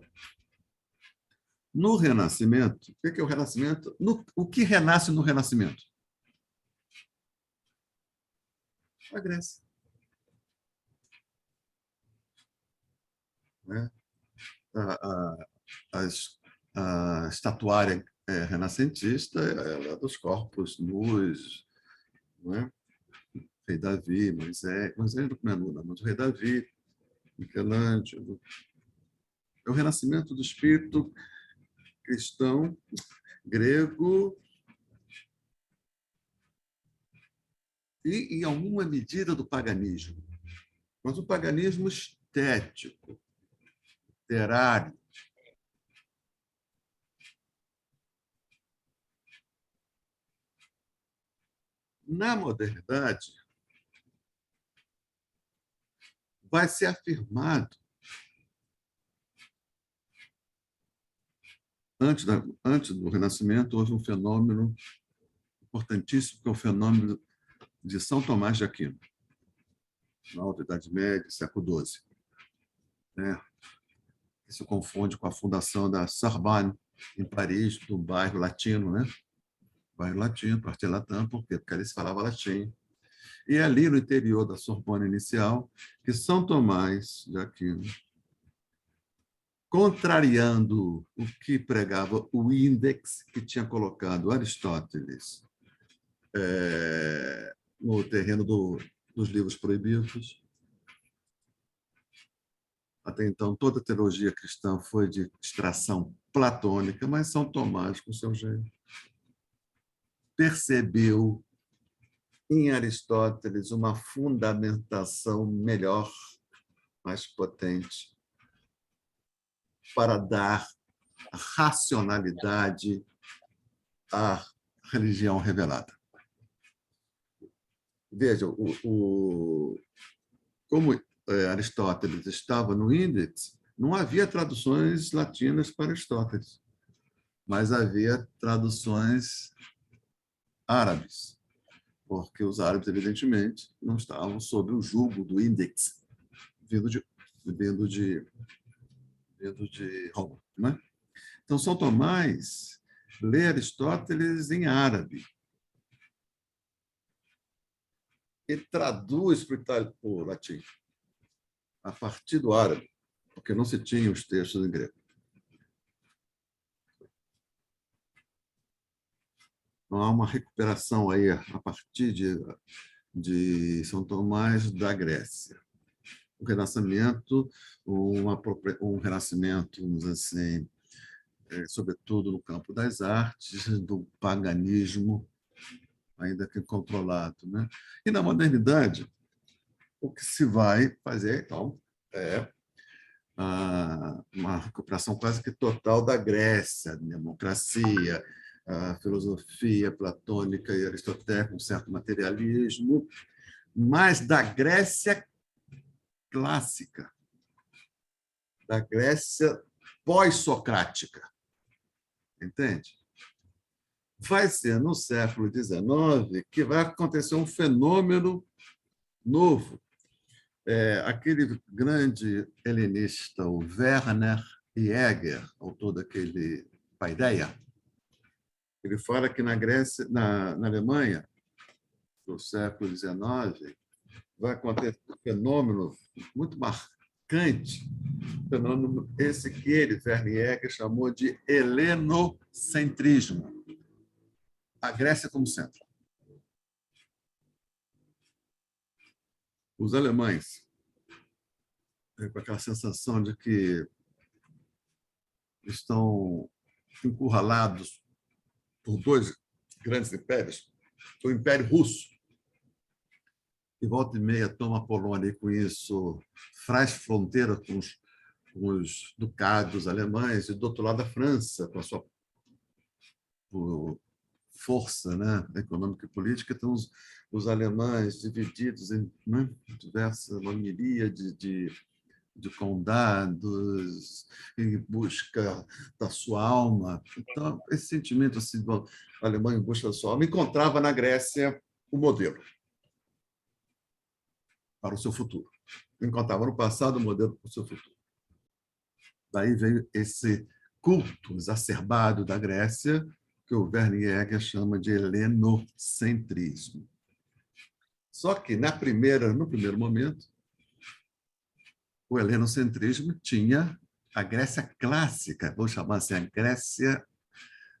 No Renascimento, o que é o Renascimento? O que renasce no Renascimento? A Grécia. Né? A estatuária renascentista é dos corpos nus, não é? Rei Davi, Moisés não é nu, não, mas o Rei Davi, Michelangelo. É o renascimento do espírito cristão, grego, e, em alguma medida, do paganismo. Mas o paganismo estético, literário. Na modernidade, vai ser afirmado, antes do Renascimento, houve um fenômeno importantíssimo, que é o fenômeno de São Tomás de Aquino, na Alta Idade Média, século XII. Que se confunde com a fundação da Sorbonne, em Paris, do bairro latino, né? Bairro latino, Quartier Latin, por quê? Porque ali se falava latim. E ali, no interior da Sorbonne inicial, que São Tomás de Aquino, contrariando o que pregava o índex que tinha colocado Aristóteles no terreno dos livros proibidos. Até então, toda a teologia cristã foi de extração platônica, mas São Tomás, com seu jeito, percebeu em Aristóteles uma fundamentação melhor, mais potente, para dar racionalidade à religião revelada. Veja, como Aristóteles estava no índex, não havia traduções latinas para Aristóteles, mas havia traduções árabes, porque os árabes, evidentemente, não estavam sob o jugo do índex vindo de Roma. Né? Então, São Tomás lê Aristóteles em árabe e traduz para o latim, a partir do árabe, porque não se tinha os textos em grego. Não há uma recuperação aí a partir de São Tomás da Grécia. O Renascimento, um renascimento, vamos dizer assim, sobretudo no campo das artes, do paganismo, ainda que controlado. Né? E na modernidade, o que se vai fazer, então, é uma recuperação quase que total da Grécia, a democracia, a filosofia platônica e aristotélica, um certo materialismo, mas da Grécia clássica da Grécia pós-socrática. Entende? Vai ser no século XIX que vai acontecer um fenômeno novo. Aquele grande helenista, o Werner Jäger, autor daquele Paideia, ele fala que na Grécia, na Alemanha, do século XIX, vai acontecer um fenômeno muito marcante, fenômeno esse que ele, Werner Jäger, chamou de helenocentrismo. A Grécia como centro. Os alemães, com aquela sensação de que estão encurralados por dois grandes impérios, o Império Russo, que volta e meia toma a Polônia e, com isso, faz fronteira com os ducados alemães, e, do outro lado, a França, com a sua força, né, econômica e política. Então, os alemães divididos em, né, uma miríade de condados, em busca da sua alma. Então, esse sentimento assim, do alemão em busca da sua alma encontrava na Grécia o modelo para o seu futuro. Encontrava no passado o modelo para o seu futuro. Daí veio esse culto exacerbado da Grécia, que o Werner Jäger chama de helenocentrismo. Só que, no primeiro momento, o helenocentrismo tinha a Grécia clássica, vou chamar assim, a Grécia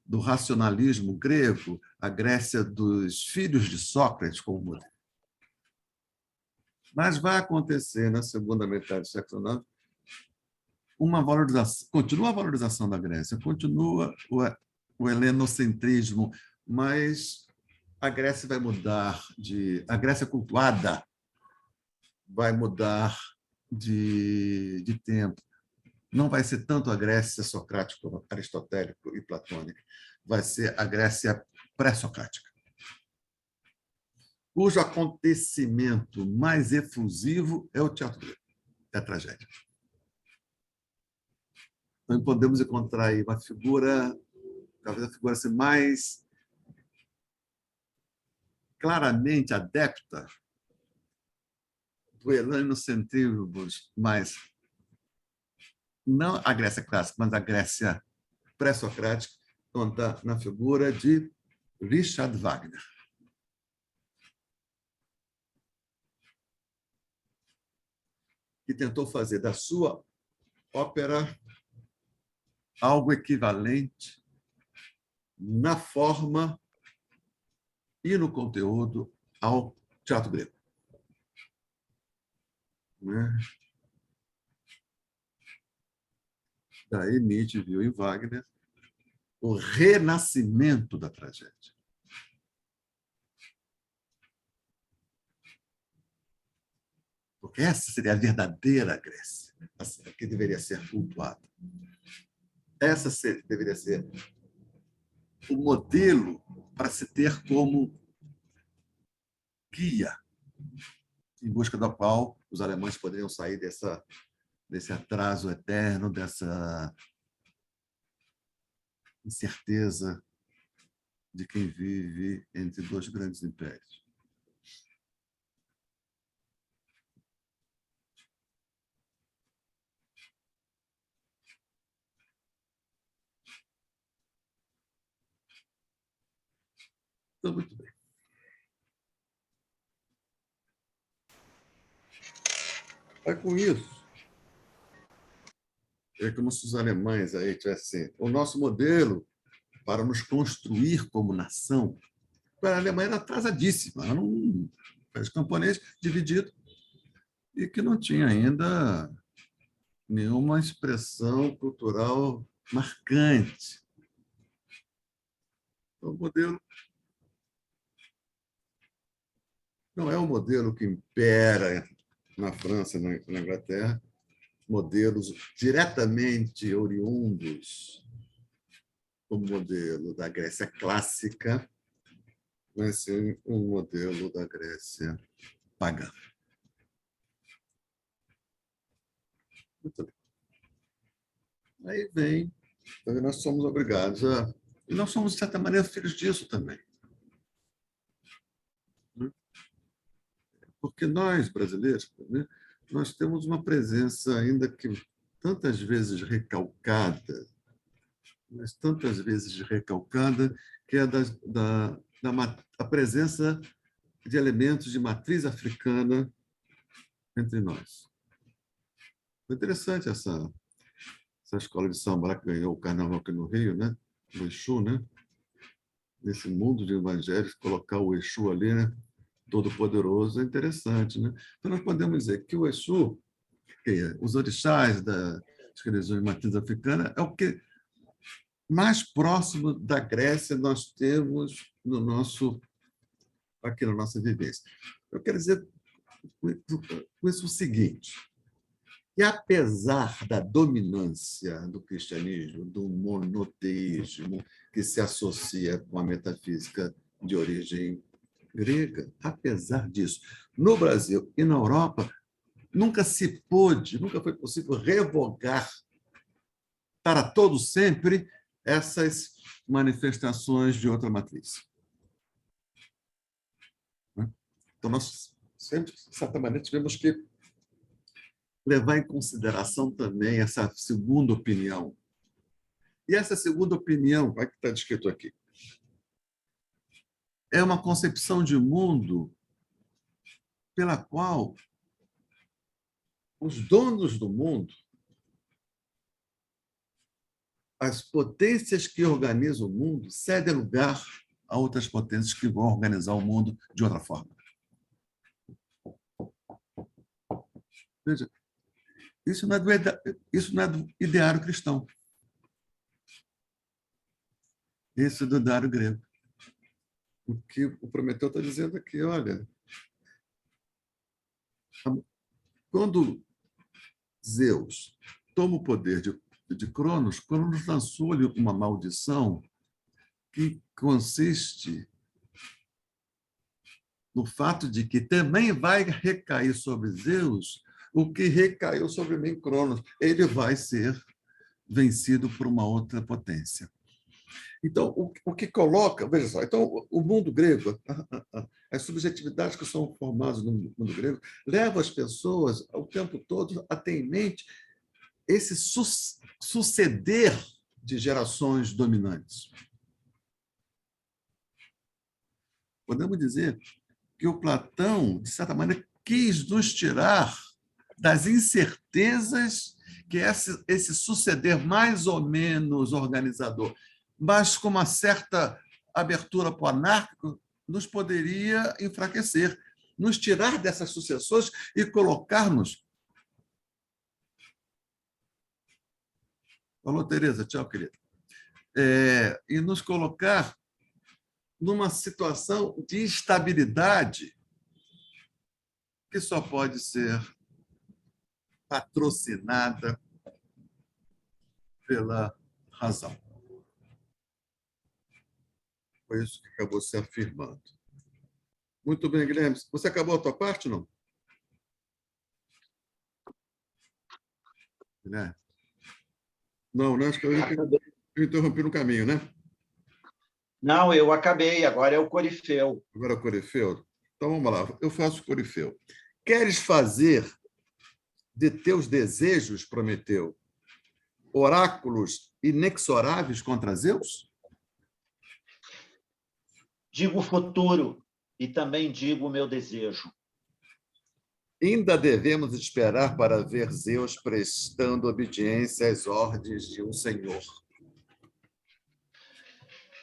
do racionalismo grego, a Grécia dos filhos de Sócrates como modelo. Mas vai acontecer, na segunda metade do século XIX, uma valorização, continua a valorização da Grécia, continua o helenocentrismo, mas a Grécia vai mudar a Grécia cultuada vai mudar de tempo. Não vai ser tanto a Grécia socrática, aristotélica e platônica, vai ser a Grécia pré-socrática, cujo acontecimento mais efusivo é o teatro grego, é a tragédia. Então, podemos encontrar aí uma figura, talvez a figura assim, mais claramente adepta do helenocentrismo, mas não a Grécia clássica, mas a Grécia pré-socrática, está na figura de Richard Wagner. Que tentou fazer da sua ópera algo equivalente na forma e no conteúdo ao teatro grego. Daí Nietzsche viu em Wagner o renascimento da tragédia. Porque essa seria a verdadeira Grécia, que deveria ser cultuada. Essa deveria ser o modelo para se ter como guia, em busca da qual os alemães poderiam sair desse atraso eterno, dessa incerteza de quem vive entre dois grandes impérios. Então, muito bem. Com isso, é como se os alemães aí tivessem o nosso modelo para nos construir como nação. A Alemanha era atrasadíssima, era um país camponês dividido e que não tinha ainda nenhuma expressão cultural marcante. Então, o modelo não é o modelo que impera na França e na Inglaterra, modelos diretamente oriundos, como modelo da Grécia clássica, mas sim um modelo da Grécia pagã. Muito bem. Aí vem, nós somos obrigados a... E nós somos, de certa maneira, filhos disso também. Porque nós, brasileiros, né, nós temos uma presença, ainda que tantas vezes recalcada, mas tantas vezes recalcada, que é a presença de elementos de matriz africana entre nós. Foi interessante essa escola de samba lá que ganhou o carnaval aqui no Rio, né? O Exu, né? Nesse mundo de evangelhos, colocar o Exu ali, né? Todo-poderoso, é interessante, né? Então, nós podemos dizer que o Exu, os orixás das religiões de matriz africana, é o que mais próximo da Grécia nós temos aqui na nossa vivência. Eu quero dizer com isso o seguinte, que apesar da dominância do cristianismo, do monoteísmo, que se associa com a metafísica de origem grega, apesar disso, no Brasil e na Europa, nunca foi possível revogar para todo sempre essas manifestações de outra matriz. Então, nós sempre, de certa maneira, tivemos que levar em consideração também essa segunda opinião. E essa segunda opinião, vai que está descrito aqui, é uma concepção de mundo pela qual os donos do mundo, as potências que organizam o mundo, cedem lugar a outras potências que vão organizar o mundo de outra forma. Veja, isso não é do ideário cristão. Isso é do ideário grego. O que o Prometeu está dizendo aqui, olha, quando Zeus toma o poder de Cronos, Cronos lançou-lhe uma maldição que consiste no fato de que também vai recair sobre Zeus o que recaiu sobre mim, Cronos. Ele vai ser vencido por uma outra potência. Então, o que coloca... Veja só, então, o mundo grego, as subjetividades que são formadas no mundo grego, levam as pessoas, o tempo todo, a ter em mente esse suceder de gerações dominantes. Podemos dizer que o Platão, de certa maneira, quis nos tirar das incertezas que esse suceder mais ou menos organizador, mas com uma certa abertura para o anárquico, nos poderia enfraquecer, nos tirar dessas sucessões e colocar-nos... Falou, Tereza, tchau, querida. E nos colocar numa situação de estabilidade que só pode ser patrocinada pela razão. Foi isso que acabou se afirmando. Muito bem, Guilherme. Você acabou a tua parte, não? Guilherme? Não, né? Acho que eu interrompi no caminho, né? Não, eu acabei. Agora é o Corifeu. Agora é o Corifeu? Então, vamos lá. Eu faço o Corifeu. Queres fazer de teus desejos, Prometeu, oráculos inexoráveis contra Zeus? Digo o futuro e também digo o meu desejo. Ainda devemos esperar para ver Zeus prestando obediência às ordens de um senhor.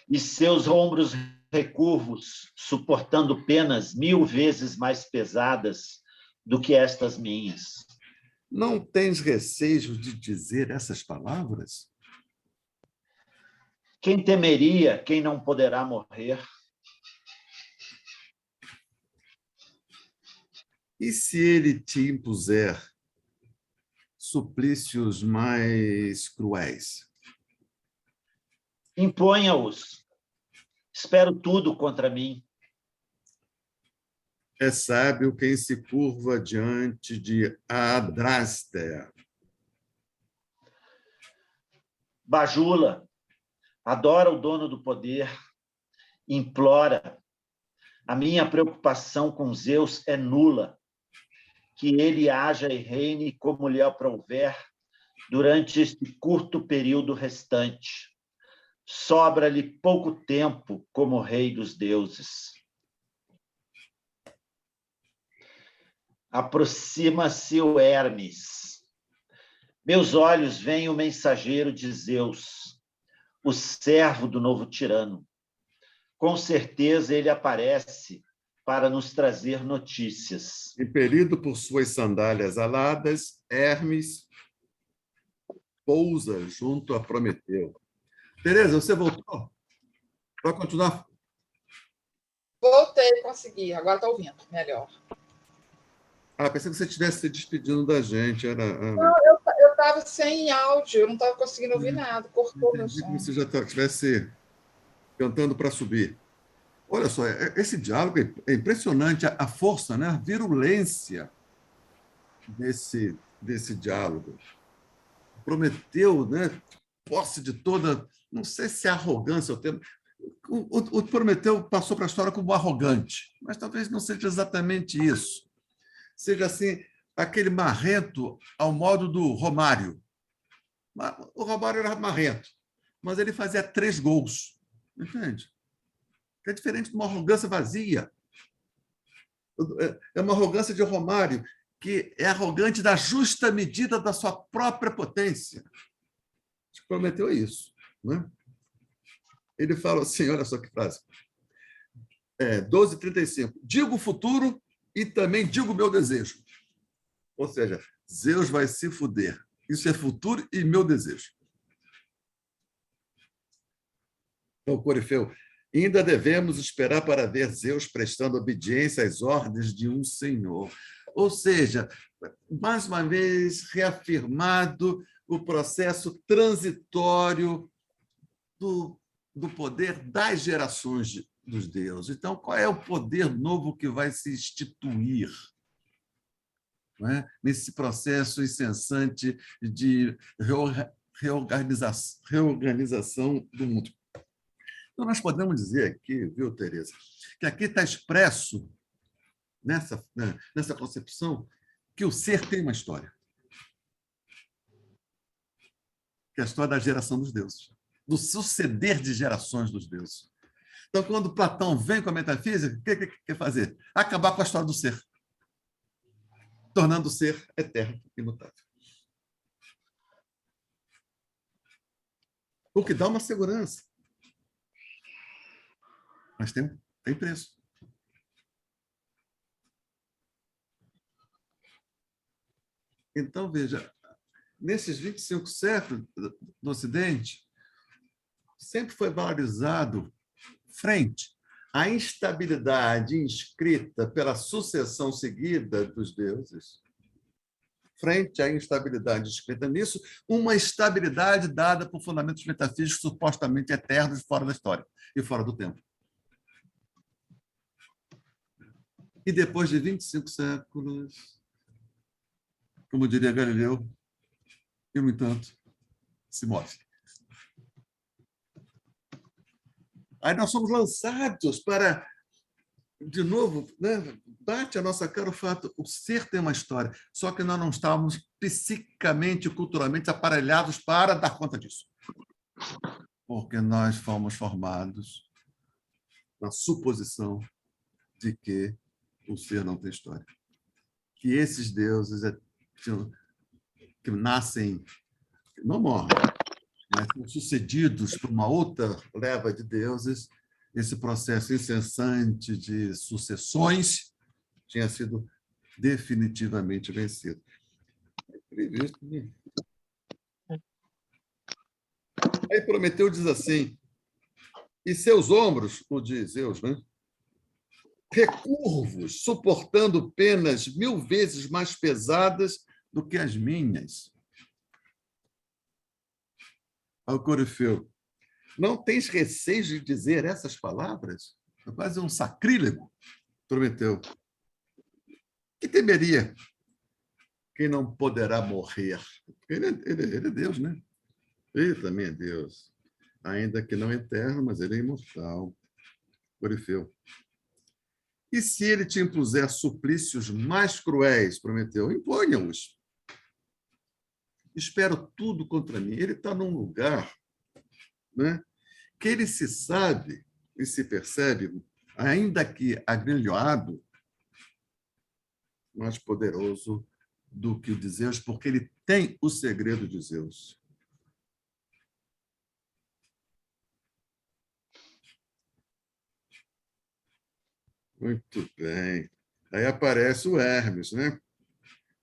E seus ombros recurvos, suportando penas 1000 vezes mais pesadas do que estas minhas. Não tens receio de dizer essas palavras? Quem temeria, quem não poderá morrer? E se ele te impuser suplícios mais cruéis? Imponha-os. Espero tudo contra mim. É sábio quem se curva diante de Adrastea. bajula, adora o dono do poder, implora. A minha preocupação com Zeus é nula, que ele haja e reine como lhe aprouver durante este curto período restante. Sobra-lhe pouco tempo como rei dos deuses. Aproxima-se o Hermes. Meus olhos veem o mensageiro de Zeus, o servo do novo tirano. Com certeza ele aparece para nos trazer notícias. Impelido por suas sandálias aladas, Hermes pousa junto a Prometeu. Tereza, você voltou? Vai continuar? Voltei, consegui. Agora está ouvindo melhor. Ah, pensei que você estivesse se despedindo da gente. Eu estava sem áudio, eu não estava conseguindo ouvir nada, cortou meu Entendi som. que você já estivesse cantando para subir. Olha só, esse diálogo é impressionante, a força, né? A virulência desse diálogo. Prometeu, né? Posse de toda, não sei se é arrogância o termo. O Prometeu passou para a história como arrogante, mas talvez não seja exatamente isso. Seja assim, aquele marrento ao modo do Romário. O Romário era marrento, mas ele fazia 3 gols, entende? É diferente de uma arrogância vazia. É uma arrogância de Romário, que é arrogante da justa medida da sua própria potência. Prometeu isso. Né? Ele fala assim, olha só que frase. 12:35. Digo o futuro e também digo o meu desejo. Ou seja, Zeus vai se fuder. Isso é futuro e meu desejo. Então, Corifeu, ainda devemos esperar para ver Zeus prestando obediência às ordens de um senhor. Ou seja, mais uma vez reafirmado o processo transitório do poder das gerações dos deuses. Então, qual é o poder novo que vai se instituir? Não é? Nesse processo incessante de reorganização do mundo. Então, nós podemos dizer aqui, viu, Tereza, que aqui está expresso, nessa concepção, que o ser tem uma história. Que é a história da geração dos deuses, do suceder de gerações dos deuses. Então, quando Platão vem com a metafísica, o que quer fazer? Acabar com a história do ser, tornando o ser eterno, imutável. O que dá uma segurança. Mas tem preço. Então, veja, nesses 25 séculos do Ocidente, sempre foi valorizado frente à instabilidade inscrita pela sucessão seguida dos deuses, frente à instabilidade inscrita nisso, uma estabilidade dada por fundamentos metafísicos supostamente eternos fora da história e fora do tempo. E depois de 25 séculos, como diria Galileu, e, no entanto, se move. Aí nós somos lançados para, de novo, né, bate a nossa cara o fato, o ser tem uma história, só que nós não estávamos psiquicamente, culturalmente aparelhados para dar conta disso. Porque nós fomos formados na suposição de que o ser não tem história. Que esses deuses que nascem, não morrem, mas são sucedidos por uma outra leva de deuses, esse processo incessante de sucessões tinha sido definitivamente vencido. Aí Prometeu diz assim, e seus ombros, o de Zeus, né? Recurvos, suportando penas 1000 vezes mais pesadas do que as minhas. Ao Corifeu, não tens receio de dizer essas palavras? É quase um sacrílego, Prometeu. Que temeria quem não poderá morrer? Ele é Deus, né? Ele também é Deus. Ainda que não eterno, mas ele é imortal. Orifeu. E se ele te impuser suplícios mais cruéis, Prometeu, imponha-os. Espero tudo contra mim. Ele está num lugar, né, que ele se sabe e se percebe, ainda que agrilhoado, mais poderoso do que o de Zeus, porque ele tem o segredo de Zeus. Muito bem. Aí aparece o Hermes, né?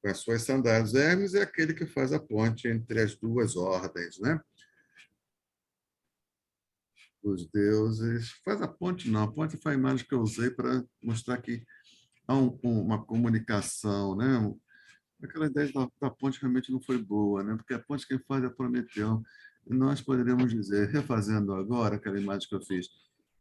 Com as suas sandálias. Hermes é aquele que faz a ponte entre as duas ordens, né? Os deuses. Faz a ponte, não. A ponte foi a imagem que eu usei para mostrar que há uma comunicação, né? Aquela ideia da ponte realmente não foi boa, né? Porque a ponte quem faz é Prometeu. E nós poderíamos dizer, refazendo agora aquela imagem que eu fiz,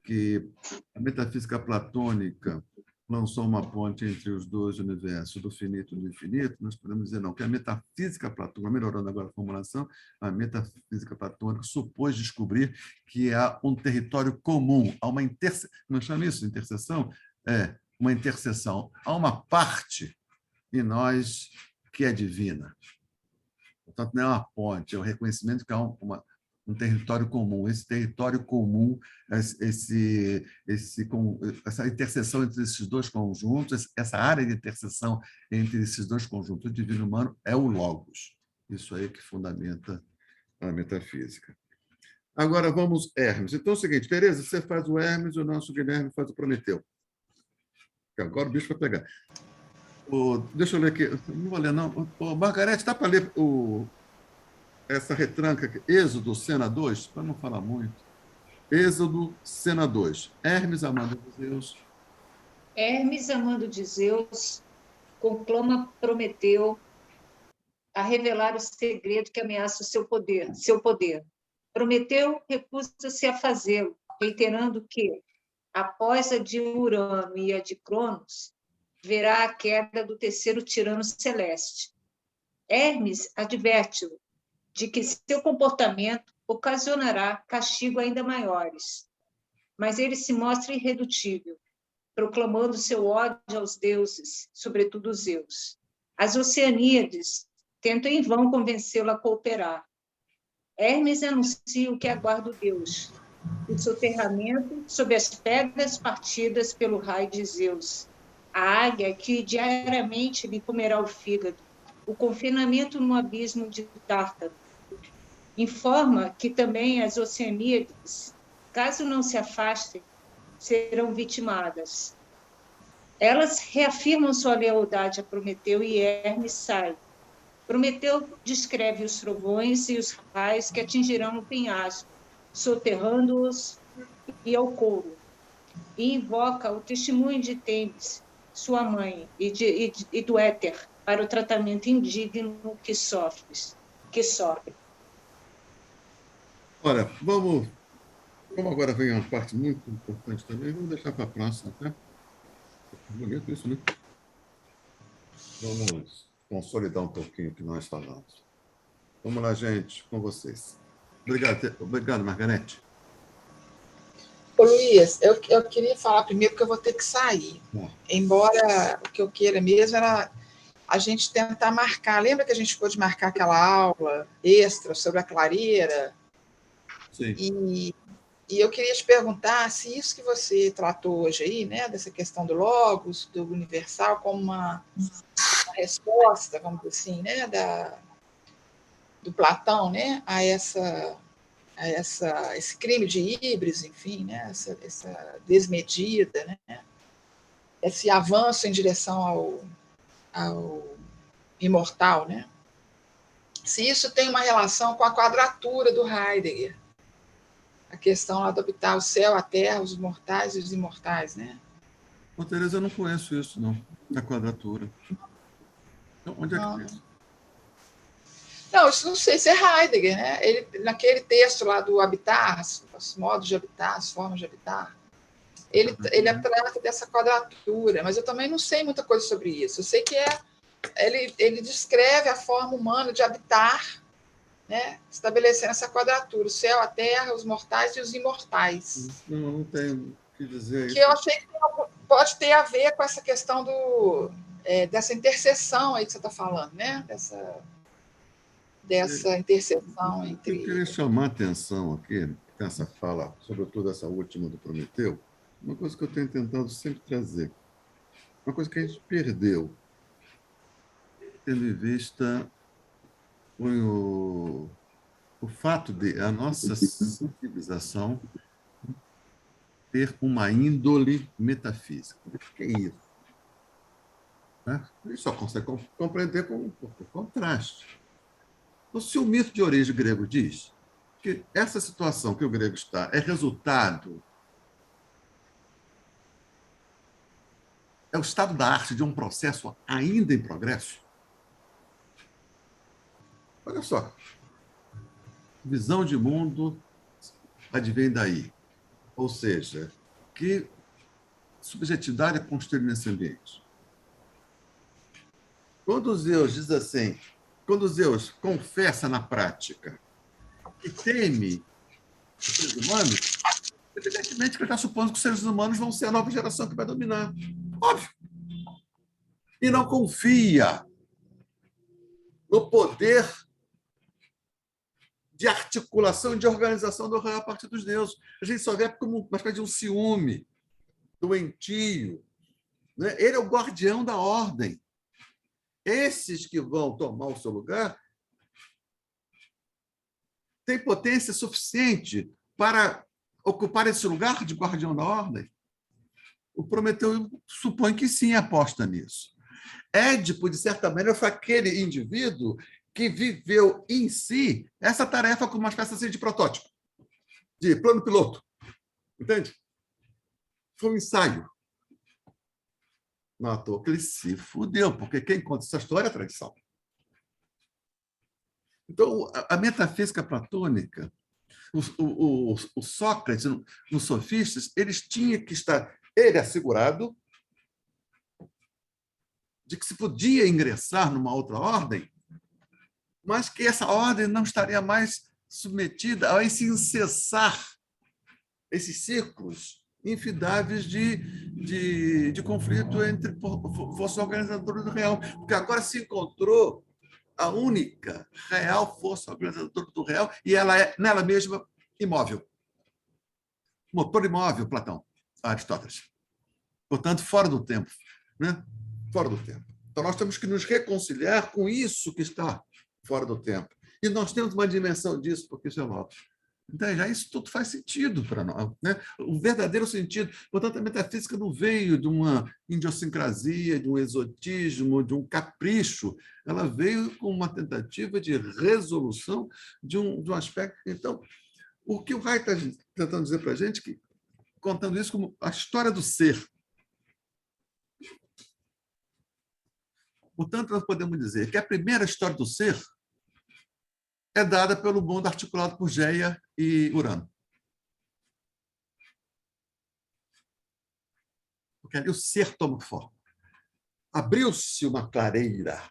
que a metafísica platônica lançou uma ponte entre os dois universos, do finito e do infinito. Nós podemos dizer, não, que a metafísica platônica, melhorando agora a formulação, a metafísica platônica supôs descobrir que há um território comum, há uma interseção, como chama isso? Interseção? É, uma interseção. Há uma parte em nós que é divina. Portanto, não é uma ponte, é o reconhecimento que há um território comum. Esse território comum, essa interseção entre esses dois conjuntos, essa área de interseção entre esses dois conjuntos, o divino e o humano, é o Logos. Isso aí que fundamenta a metafísica. Agora vamos Hermes. Então é o seguinte, Tereza, você faz o Hermes e o nosso Guilherme faz o Prometeu. Agora o bicho vai pegar. Deixa eu ler aqui. Não vou ler, não. Margarete, está para ler essa retranca aqui? Êxodo, cena 2, para não falar muito. Êxodo, cena 2. Hermes, amando de Zeus. Hermes, amando de Zeus, conclama Prometeu a revelar o segredo que ameaça o seu poder. Prometeu recusa-se a fazê-lo, reiterando que, após a de Urano e a de Cronos, verá a queda do terceiro tirano celeste. Hermes adverte-o de que seu comportamento ocasionará castigo ainda maiores. Mas ele se mostra irredutível, proclamando seu ódio aos deuses, sobretudo Zeus. As Oceaníades tentam em vão convencê-lo a cooperar. Hermes anuncia o que aguarda o deus, o soterramento sob as pedras partidas pelo raio de Zeus, a águia que diariamente lhe comerá o fígado, o confinamento no abismo de Tártaro. Informa que também as Oceaníades, caso não se afastem, serão vitimadas. Elas reafirmam sua lealdade a Prometeu e Hermes sai. Prometeu descreve os trovões e os raios que atingirão o penhasco, soterrando-os e ao couro, e invoca o testemunho de Têmis, sua mãe, e do éter, para o tratamento indigno que sofre. Olha, vamos agora vem uma parte muito importante também, vamos deixar para a próxima, tá? Bonito isso, né? Vamos consolidar um pouquinho o que nós falamos. Vamos lá, gente, com vocês. Obrigado, Margarete. Ô, Luiz, eu queria falar primeiro porque eu vou ter que sair. Embora o que eu queira mesmo era a gente tentar marcar. Lembra que a gente pôde marcar aquela aula extra sobre a clareira? Sim. E eu queria te perguntar se isso que você tratou hoje aí, né, dessa questão do Logos, do universal, como uma resposta, vamos dizer assim, né, do Platão, né, a esse crime de híbris, enfim, né, essa desmedida, né, esse avanço em direção ao imortal, né? Se isso tem uma relação com a quadratura do Heidegger, a questão lá do habitar o céu, a terra, os mortais e os imortais, né? Ô, Tereza, eu não conheço isso, não, da quadratura. Então, onde é que tem isso? Não, isso não sei se é Heidegger, né? Ele, naquele texto lá do habitar, os modos de habitar, as formas de habitar, ele trata dessa quadratura, mas eu também não sei muita coisa sobre isso. Eu sei que ele descreve a forma humana de habitar, né? Estabelecendo essa quadratura, o céu, a terra, os mortais e os imortais. Não tenho o que dizer. Que eu achei que pode ter a ver com essa questão dessa interseção aí que você está falando, né? Dessa interseção entre... Eu queria chamar a atenção aqui, nessa fala, sobretudo essa última do Prometeu, uma coisa que eu tenho tentado sempre trazer, uma coisa que a gente perdeu, tendo em vista o fato de a nossa civilização ter uma índole metafísica. O que é isso? Né? A gente só consegue compreender por contraste. Então, se o mito de origem grego diz que essa situação que o grego está é resultado, é o estado da arte de um processo ainda em progresso, olha só, visão de mundo advém daí. Ou seja, que subjetividade é construída nesse ambiente. Quando Zeus diz assim, quando Zeus confessa na prática que teme os seres humanos, evidentemente que ele está supondo que os seres humanos vão ser a nova geração que vai dominar. Óbvio. E não confia no poder de articulação e de organização do real a partir dos deuses. A gente só vê como uma espécie de um ciúme doentio. Né? Ele é o guardião da ordem. Esses que vão tomar o seu lugar têm potência suficiente para ocupar esse lugar de guardião da ordem? O Prometeu supõe que sim, aposta nisso. Édipo, de certa maneira, foi aquele indivíduo que viveu em si essa tarefa como uma espécie assim de protótipo, de plano piloto. Entende? Foi um ensaio. Não à toa que ele se fudeu, porque quem conta essa história é a tradição. Então, a metafísica platônica, o Sócrates, nos sofistas, eles tinham que estar, ele assegurado, de que se podia ingressar numa outra ordem, mas que essa ordem não estaria mais submetida a esse incessar, esses ciclos infidáveis de conflito entre forças organizadoras do real. Porque agora se encontrou a única real força organizadora do real e ela é, nela mesma, imóvel. Motor imóvel, Platão, Aristóteles. Portanto, fora do tempo. Né? Fora do tempo. Então, nós temos que nos reconciliar com isso que está fora do tempo. E nós temos uma dimensão disso, porque isso é óbvio. Então, já isso tudo faz sentido para nós. Né? O verdadeiro sentido. Portanto, a metafísica não veio de uma idiosincrasia, de um exotismo, de um capricho. Ela veio com uma tentativa de resolução de um aspecto. Então, o que o Rai está tentando dizer para a gente, que, contando isso como a história do ser. Portanto, nós podemos dizer que a primeira história do ser é dada pelo mundo articulado por Geia e Urano. Porque ali o ser toma forma. Abriu-se uma clareira.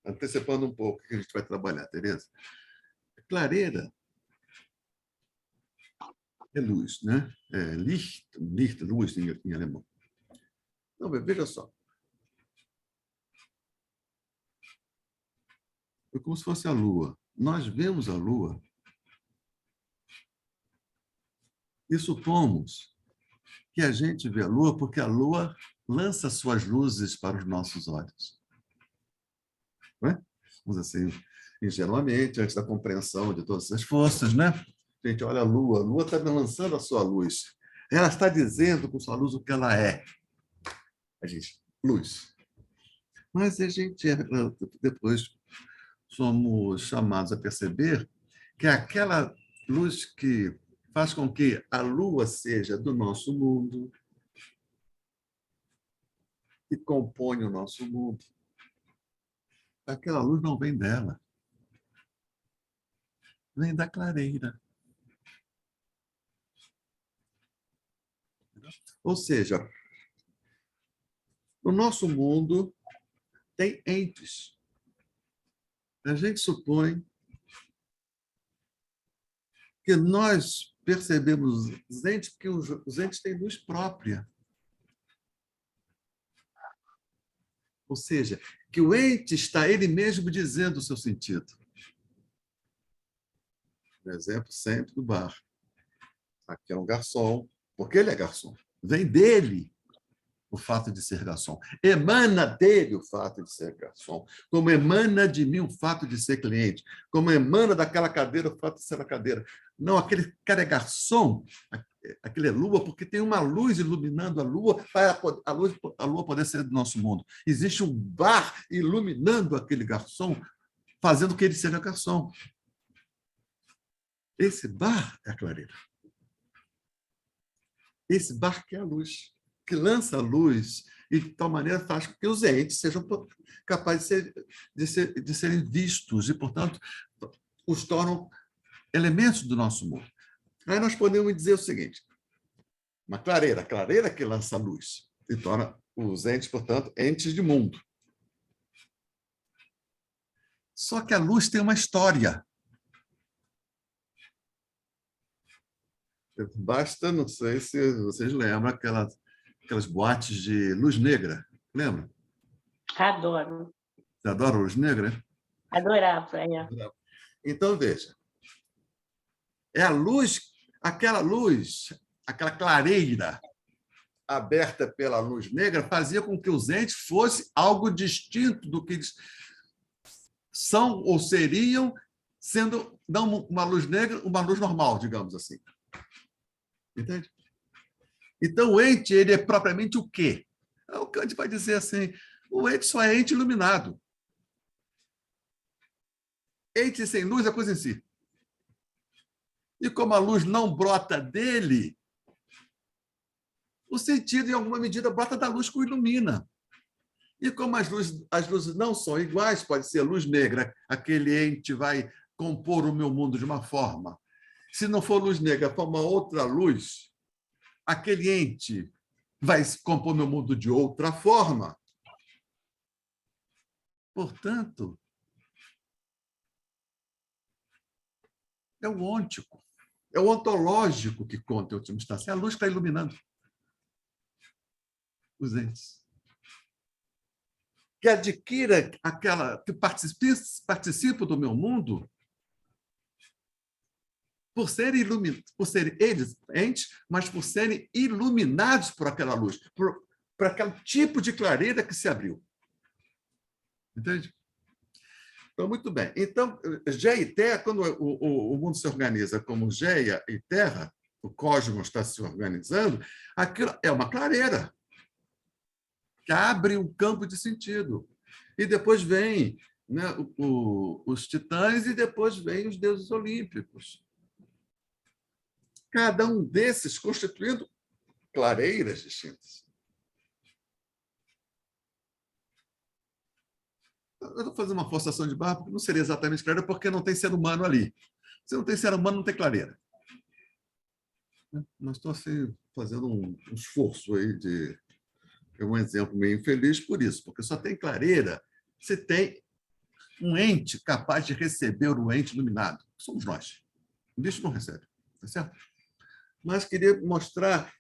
Antecipando um pouco o que a gente vai trabalhar, Tereza. Clareira é luz, né? É Licht, luz em alemão. Não, veja só. É como se fosse a Lua. Nós vemos a Lua e supomos que a gente vê a Lua porque a Lua lança suas luzes para os nossos olhos. Não é? Vamos assim, ingenuamente, antes da compreensão de todas as forças, né? A gente olha a Lua está lançando a sua luz. Ela está dizendo com sua luz o que ela é. A gente, luz. Mas a gente, depois, somos chamados a perceber que é aquela luz que faz com que a Lua seja do nosso mundo, que compõe o nosso mundo. Aquela luz não vem dela. Vem da clareira. Ou seja, no nosso mundo tem entes. A gente supõe que nós percebemos os entes, porque os entes têm luz própria. Ou seja, que o ente está ele mesmo dizendo o seu sentido. Um exemplo sempre do bar. Aqui é um garçom, porque ele é garçom. Vem dele o fato de ser garçom. Emana dele o fato de ser garçom. Como emana de mim o fato de ser cliente. Como emana daquela cadeira o fato de ser a cadeira. Não, aquele cara é garçom, aquele é lua, porque tem uma luz iluminando a lua para a lua poder ser do nosso mundo. Existe um bar iluminando aquele garçom, fazendo que ele seja garçom. Esse bar é a clareira. Esse bar que é a luz, que lança a luz e, de tal maneira, faz com que os entes sejam capazes de serem vistos e, portanto, os tornam elementos do nosso mundo. Aí nós podemos dizer o seguinte, uma clareira, a clareira que lança a luz e torna os entes, portanto, entes de mundo. Só que a luz tem uma história. Basta, não sei se vocês lembram, aquelas boates de luz negra. Lembra? Adoro. Você adora luz negra? Adorava, é. Então, veja. É a luz, aquela clareira aberta pela luz negra fazia com que os entes fossem algo distinto do que eles são ou seriam, sendo não uma luz negra, uma luz normal, digamos assim. Entende? Então, o ente ele é propriamente o quê? O Kant vai dizer assim, o ente só é ente iluminado. Ente sem luz é coisa em si. E como a luz não brota dele, o sentido, em alguma medida, brota da luz que o ilumina. E como as luzes não são iguais, pode ser luz negra, aquele ente vai compor o meu mundo de uma forma. Se não for luz negra, for uma outra luz, aquele ente vai compor meu mundo de outra forma. Portanto, é o ôntico, é o ontológico que conta em última instância. É a luz que está iluminando os entes. Que adquira que participe do meu mundo por serem eles entes, mas por serem iluminados por aquela luz, por aquele tipo de clareira que se abriu. Entende? Então, muito bem. Então, Geia e Terra, quando o mundo se organiza como Geia e Terra, o cosmos está se organizando, aquilo é uma clareira que abre um campo de sentido. E depois vem, né, os titãs e depois vem os deuses olímpicos. Cada um desses constituindo clareiras distintas. Eu estou fazendo uma forçação de barra, porque não seria exatamente clareira, porque não tem ser humano ali. Se não tem ser humano, não tem clareira. Mas estou assim, fazendo um esforço aí de... É um exemplo meio infeliz por isso, porque só tem clareira se tem um ente capaz de receber o ente iluminado. Somos nós. O bicho não recebe. Tá certo? Mas queria mostrar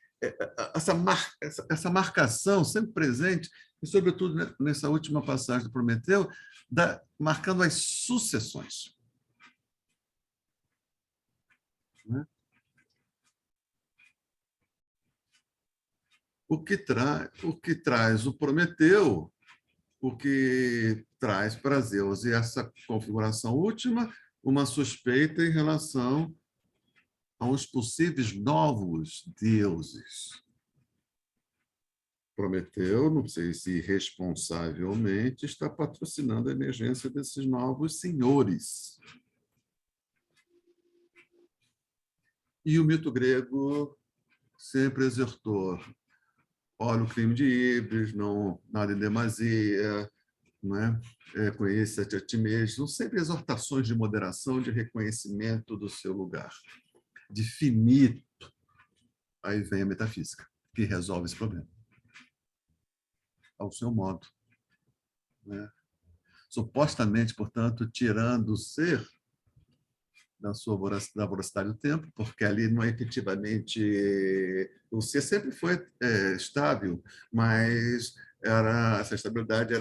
essa marcação sempre presente, e, sobretudo, nessa última passagem do Prometeu, marcando as sucessões. Né? O que traz o Prometeu, o que traz para Zeus, e essa configuração última, uma suspeita em relação aos possíveis novos deuses. Prometeu, não sei se irresponsavelmente, está patrocinando a emergência desses novos senhores. E o mito grego sempre exortou: olha o crime de Híbris, não, nada em demasia, não é? Conheça-te a ti mesmo. São sempre exortações de moderação, de reconhecimento do seu lugar, de finito. Aí vem a metafísica, que resolve esse problema ao seu modo. Né? supostamente, portanto, tirando o ser da voracidade do tempo, porque ali não é efetivamente... O ser sempre foi estável, mas essa estabilidade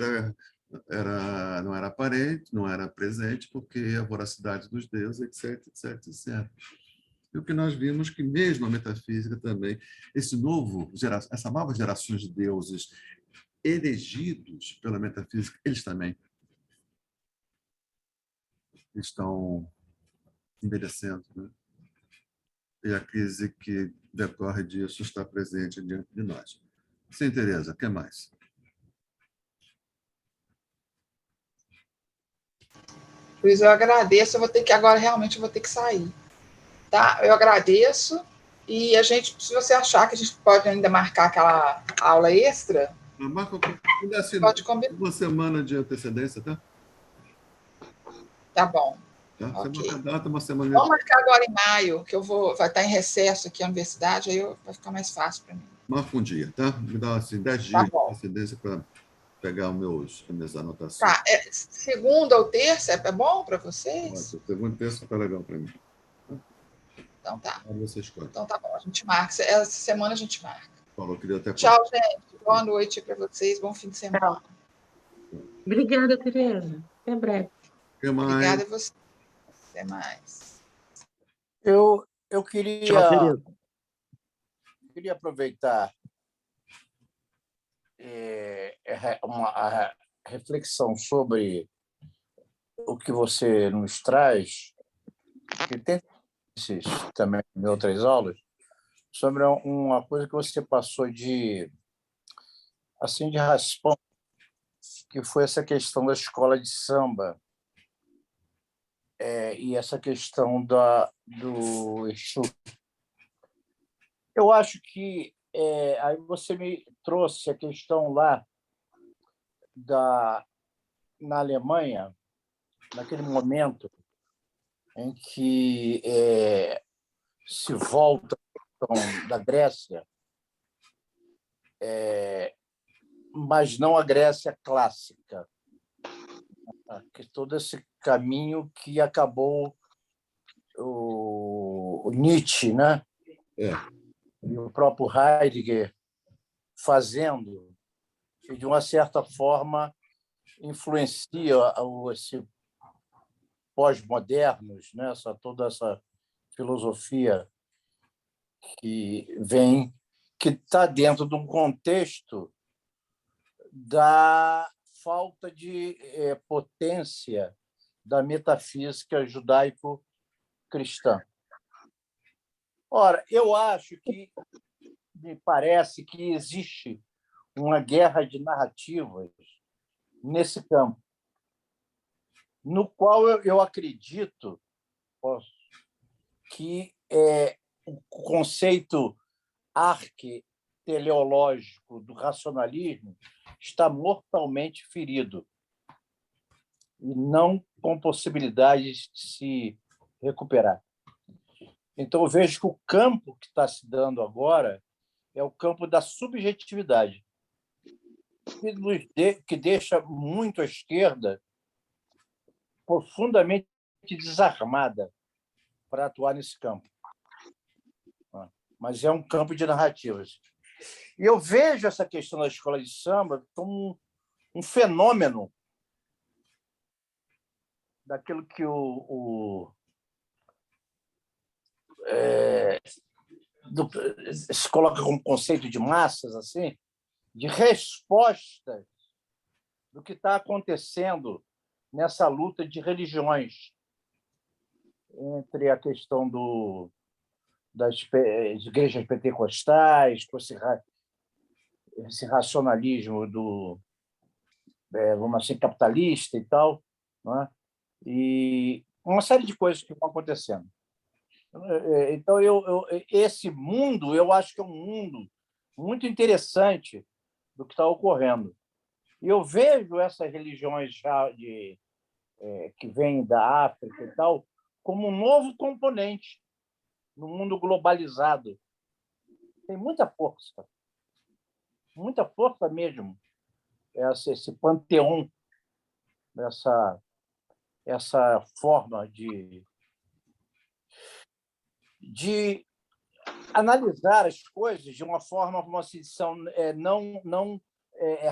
não era aparente, não era presente, porque a voracidade dos deuses, etc, etc, etc. E o que nós vimos que mesmo a metafísica também, essa nova geração de deuses elegidos pela metafísica, eles também estão envelhecendo, né? E a crise que decorre disso está presente diante de nós. Sim, Tereza, o que mais? Luiz, eu agradeço. Agora realmente eu vou ter que sair. Tá? Eu agradeço. E a gente, se você achar que a gente pode ainda marcar aquela aula extra, pode combinar. Uma semana de antecedência, tá? Tá bom. Tá? Você Ok. marca a data, uma semana. Vamos marcar agora em maio, que vai estar em recesso aqui a universidade, aí vai ficar mais fácil para mim. Marca um dia, tá? Me dá assim, 10 dias de antecedência para pegar as minhas anotações. Tá. Segunda ou terça é bom para vocês? Segunda e terça está legal para mim. Então tá. Você escolhe. Então tá bom, a gente marca. Essa semana a gente marca. Falou, queria até. Tchau, gente. Boa noite para vocês. Bom fim de semana. Obrigada, Tereza. Até breve. Até mais. Obrigada a você. Até mais. Eu queria aproveitar uma reflexão sobre o que você nos traz, que tem também em outras aulas, sobre uma coisa que você passou de raspão, que foi essa questão da escola de samba e essa questão do Exu. Eu acho que aí você me trouxe a questão lá na Alemanha, naquele momento em que se volta da Grécia, mas não a Grécia clássica, que todo esse caminho que acabou o Nietzsche, né? E o próprio Heidegger fazendo, e de uma certa forma influencia esse pós-modernos, né? Toda essa filosofia que está dentro de um contexto da falta de potência da metafísica judaico-cristã. Ora, eu acho que me parece que existe uma guerra de narrativas nesse campo, no qual eu acredito que o conceito arqueteleológico do racionalismo está mortalmente ferido e não com possibilidades de se recuperar. Então, eu vejo que o campo que está se dando agora é o campo da subjetividade, que deixa muito a esquerda profundamente desarmada para atuar nesse campo. Mas é um campo de narrativas. E eu vejo essa questão da escola de samba como um fenômeno daquilo que se coloca como conceito de massas, assim, de respostas do que está acontecendo nessa luta de religiões entre a questão das igrejas pentecostais, com esse racionalismo vamos assim, capitalista e tal, não é? E uma série de coisas que vão acontecendo. Então, esse mundo, eu acho que é um mundo muito interessante do que está ocorrendo. E eu vejo essas religiões já que vêm da África e tal como um novo componente no mundo globalizado. Tem muita força mesmo, esse panteão essa forma de analisar as coisas de uma forma, como assim, não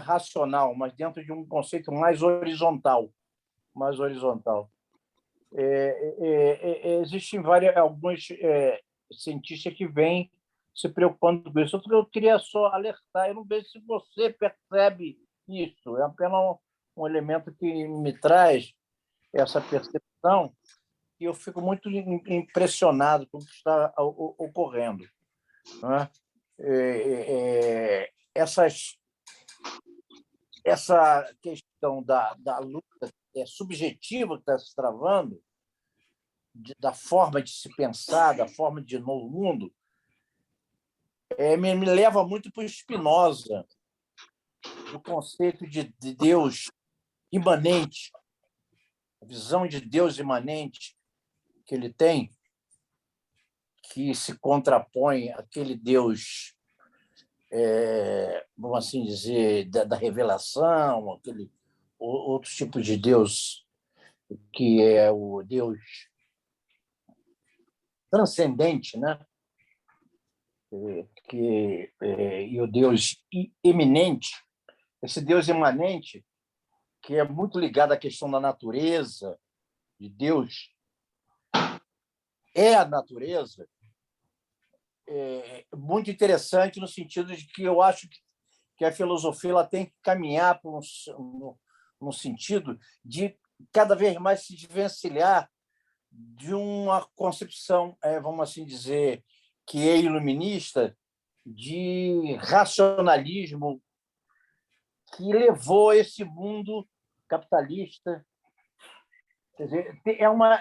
racional, mas dentro de um conceito mais horizontal. Existem alguns cientistas que vêm se preocupando com isso. Eu queria só alertar, eu não vejo se você percebe isso, é apenas um elemento que me traz essa percepção e eu fico muito impressionado com o que está ocorrendo. Né? Essa questão da luta subjetiva que está se travando, da forma de se pensar, da forma de novo mundo, me leva muito para o Spinoza, do conceito de Deus imanente, a visão de Deus imanente que ele tem, que se contrapõe àquele Deus, vamos assim dizer, da revelação, aquele outro tipo de Deus, que é o Deus transcendente, né? E o Deus eminente, esse Deus imanente, que é muito ligado à questão da natureza, de Deus, é a natureza, muito interessante no sentido de que eu acho que a filosofia ela tem que caminhar por um sentido de cada vez mais se desvencilhar de uma concepção, vamos assim dizer, que é iluminista, de racionalismo que levou esse mundo capitalista. Quer dizer, é uma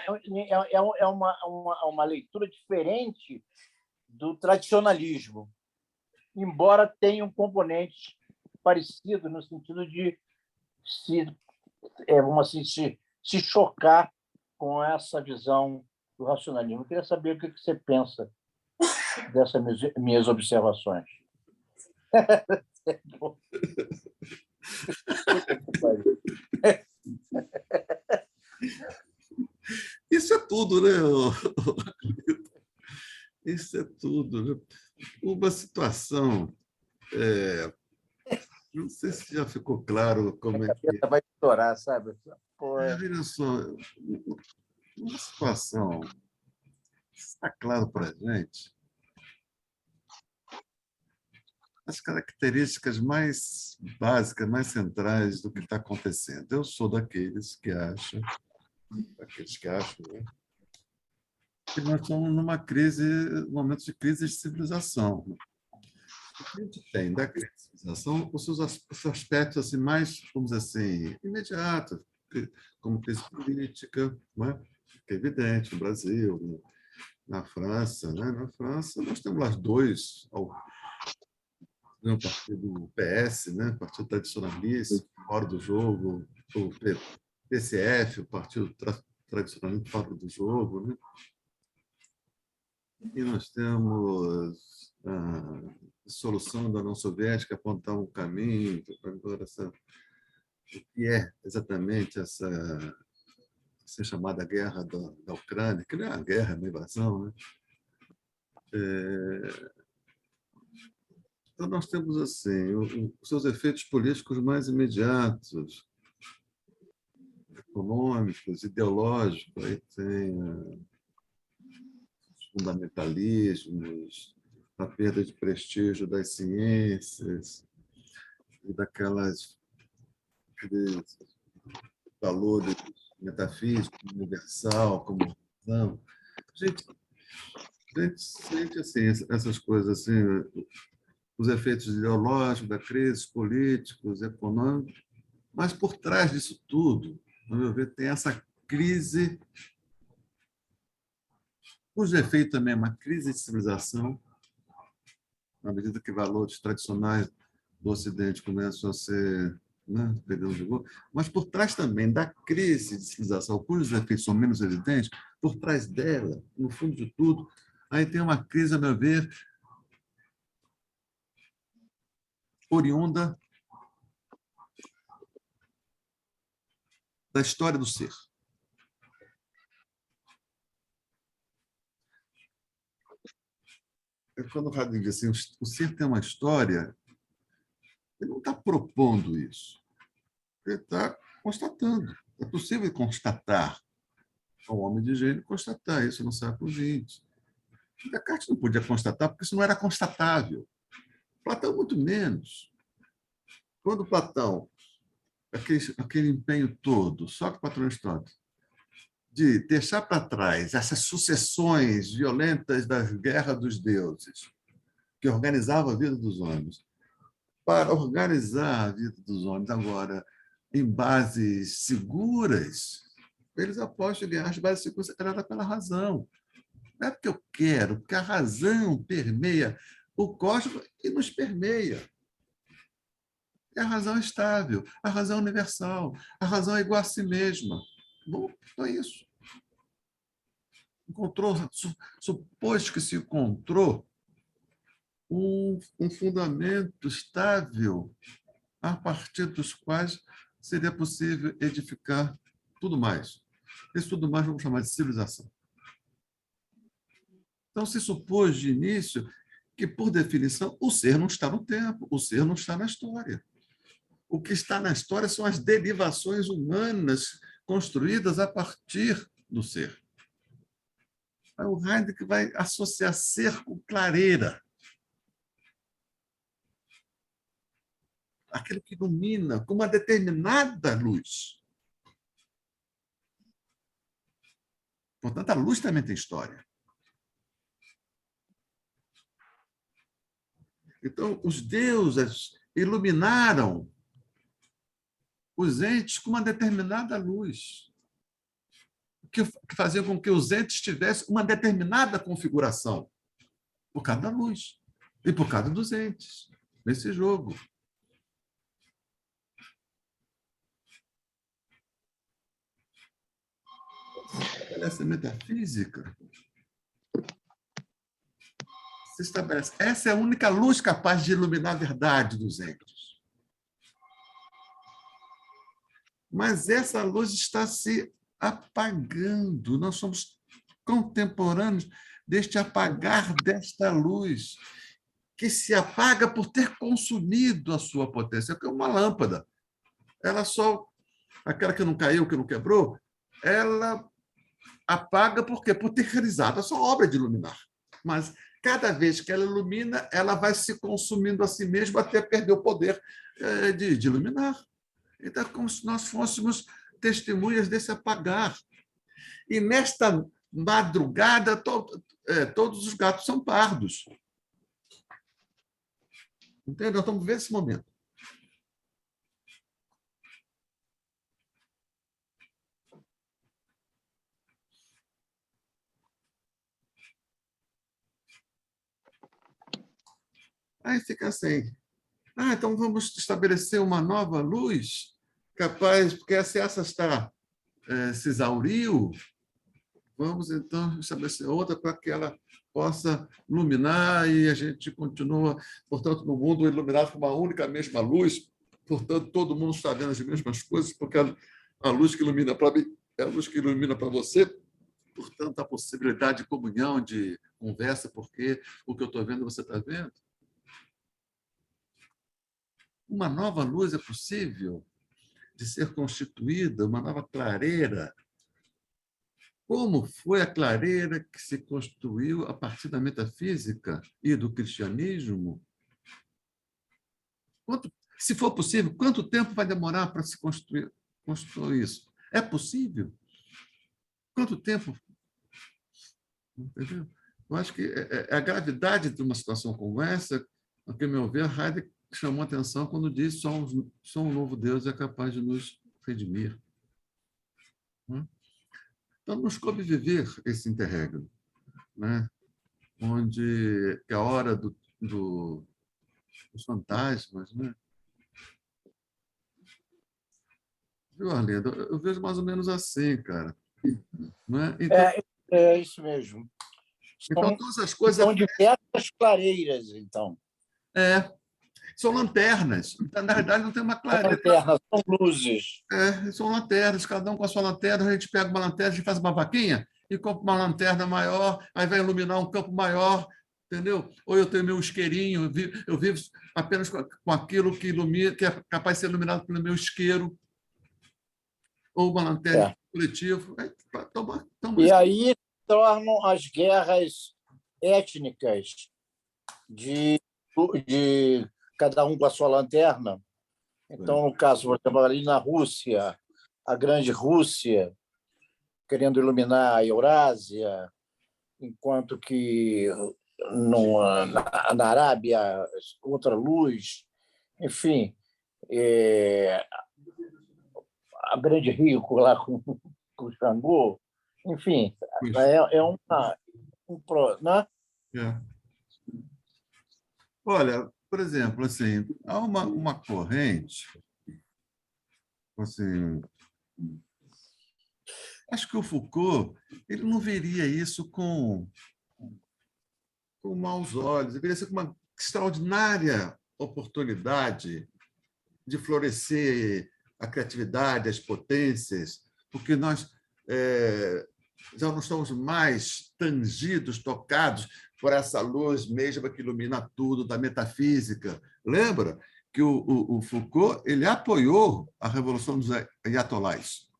leitura diferente do tradicionalismo, embora tenha um componente parecido no sentido de vamos assim, se chocar com essa visão do racionalismo. Eu queria saber o que você pensa dessas minhas observações. Isso é tudo, né? Isso é tudo. Né? Uma situação... não sei se já ficou claro como é que... Vai estourar, sabe? Veja só, uma situação... Está claro para a gente as características mais básicas, mais centrais do que está acontecendo. Eu sou daqueles que acham, né, que nós estamos numa crise, momento de crise de civilização. O que a gente tem da crise de civilização, os seus aspectos assim, mais, vamos dizer assim, imediatos, como crise política, né? Que é evidente no Brasil, na França. Né? Na França, nós temos lá dois, o partido PS, né? Partido Tradicionalista, fora do jogo, o PCF, o Partido Tradicionalista, fora do jogo. Né? E nós temos a dissolução da União Soviética, apontar um caminho para agora o que é exatamente essa chamada guerra da Ucrânia, que não é uma guerra, é uma invasão. Né? Então, nós temos assim os seus efeitos políticos mais imediatos, econômicos, ideológicos. Aí tem os fundamentalismos, a perda de prestígio das ciências e daqueles valores metafísicos, universal, como não. A gente sente assim, essas coisas assim, os efeitos ideológicos da crise, políticos, econômicos, mas por trás disso tudo, no meu ver, tem essa crise, cujo efeito também é uma crise de civilização, na medida que valores tradicionais do Ocidente começam a ser, né, perdendo vigor, mas por trás também da crise de civilização, cujos efeitos são menos evidentes, por trás dela, no fundo de tudo, aí tem uma crise, a meu ver, oriunda da história do ser. Quando o Heidegger diz assim, o ser tem uma história, ele não está propondo isso. Ele está constatando. É possível constatar, ao homem de gênio, constatar isso no século XX. Descartes não podia constatar, porque isso não era constatável. Platão, muito menos. Quando Platão, aquele empenho todo, só que Platão e Aristóteles, de deixar para trás essas sucessões violentas das guerras dos deuses, que organizavam a vida dos homens, para organizar a vida dos homens agora em bases seguras, eles apostam que as bases seguras eram pela razão. Não é porque eu quero, porque a razão permeia o cosmos e nos permeia. E a razão é estável, a razão é universal, a razão é igual a si mesma. Bom, é isso. Supôs que se encontrou um fundamento estável a partir dos quais seria possível edificar tudo mais. Isso tudo mais vamos chamar de civilização. Então, se supôs de início que, por definição, o ser não está no tempo, o ser não está na história. O que está na história são as derivações humanas construídas a partir do ser. O Heidegger vai associar ser com clareira. Aquilo que ilumina com uma determinada luz. Portanto, a luz também tem história. Então, os deuses iluminaram os entes com uma determinada luz, que fazia com que os entes tivessem uma determinada configuração, por causa da luz e por causa dos entes, nesse jogo. Essa metafísica se estabelece. Essa é a única luz capaz de iluminar a verdade dos entes. Mas essa luz está se apagando. Nós somos contemporâneos deste apagar desta luz, que se apaga por ter consumido a sua potência, que é uma lâmpada. Ela só, aquela que não caiu, que não quebrou, ela apaga por quê? Por ter realizado a sua obra de iluminar. Mas cada vez que ela ilumina, ela vai se consumindo a si mesma até perder o poder de iluminar. Então, é como se nós fôssemos testemunhas desse apagar. E nesta madrugada, todos os gatos são pardos. Entendeu? Nós estamos vivendo esse momento. Aí fica assim. Então vamos estabelecer uma nova luz capaz, porque se essa se exauriu, vamos então estabelecer outra para que ela possa iluminar e a gente continua, portanto, no mundo iluminado com uma única mesma luz, portanto, todo mundo está vendo as mesmas coisas, porque a luz que ilumina para mim é a luz que ilumina para você, portanto, a possibilidade de comunhão, de conversa, porque o que eu estou vendo, você está vendo. Uma nova luz é possível de ser constituída, uma nova clareira. Como foi a clareira que se construiu a partir da metafísica e do cristianismo? Se for possível, quanto tempo vai demorar para se construir isso? É possível? Quanto tempo? Entendeu? Eu acho que a gravidade de uma situação como essa, ao que meu ver, Heidegger chamou a atenção quando disse só um novo Deus é capaz de nos redimir. Então, nos coube viver esse interregno, né? Onde é a hora dos fantasmas. Né? Viu, Arlindo? Eu vejo mais ou menos assim, cara. Né? Então, é isso mesmo. Então, todas as coisas... São diversas clareiras, então. São lanternas. Então, na verdade, não tem uma São clareza. lanternas, são luzes. São lanternas, cada um com a sua lanterna. A gente pega uma lanterna, a gente faz uma vaquinha e compra uma lanterna maior, aí vai iluminar um campo maior, entendeu? Ou eu tenho meu isqueirinho, eu vivo apenas com aquilo que ilumina, que é capaz de ser iluminado pelo meu isqueiro, ou uma lanterna coletiva. E aí tornam as guerras étnicas de cada um com a sua lanterna. Então, no caso, por exemplo, ali na Rússia, a grande Rússia, querendo iluminar a Eurásia, enquanto que na Arábia, outra luz. Enfim, a grande Rio lá com o Xangô. Enfim, né? Olha, por exemplo, assim, há uma corrente, assim, acho que o Foucault ele não veria isso com maus olhos, ele veria isso com uma extraordinária oportunidade de florescer a criatividade, as potências, porque nós já não estamos mais tangidos, tocados por essa luz mesma que ilumina tudo da metafísica. Lembra que o Foucault ele apoiou a Revolução dos Ayatollahs?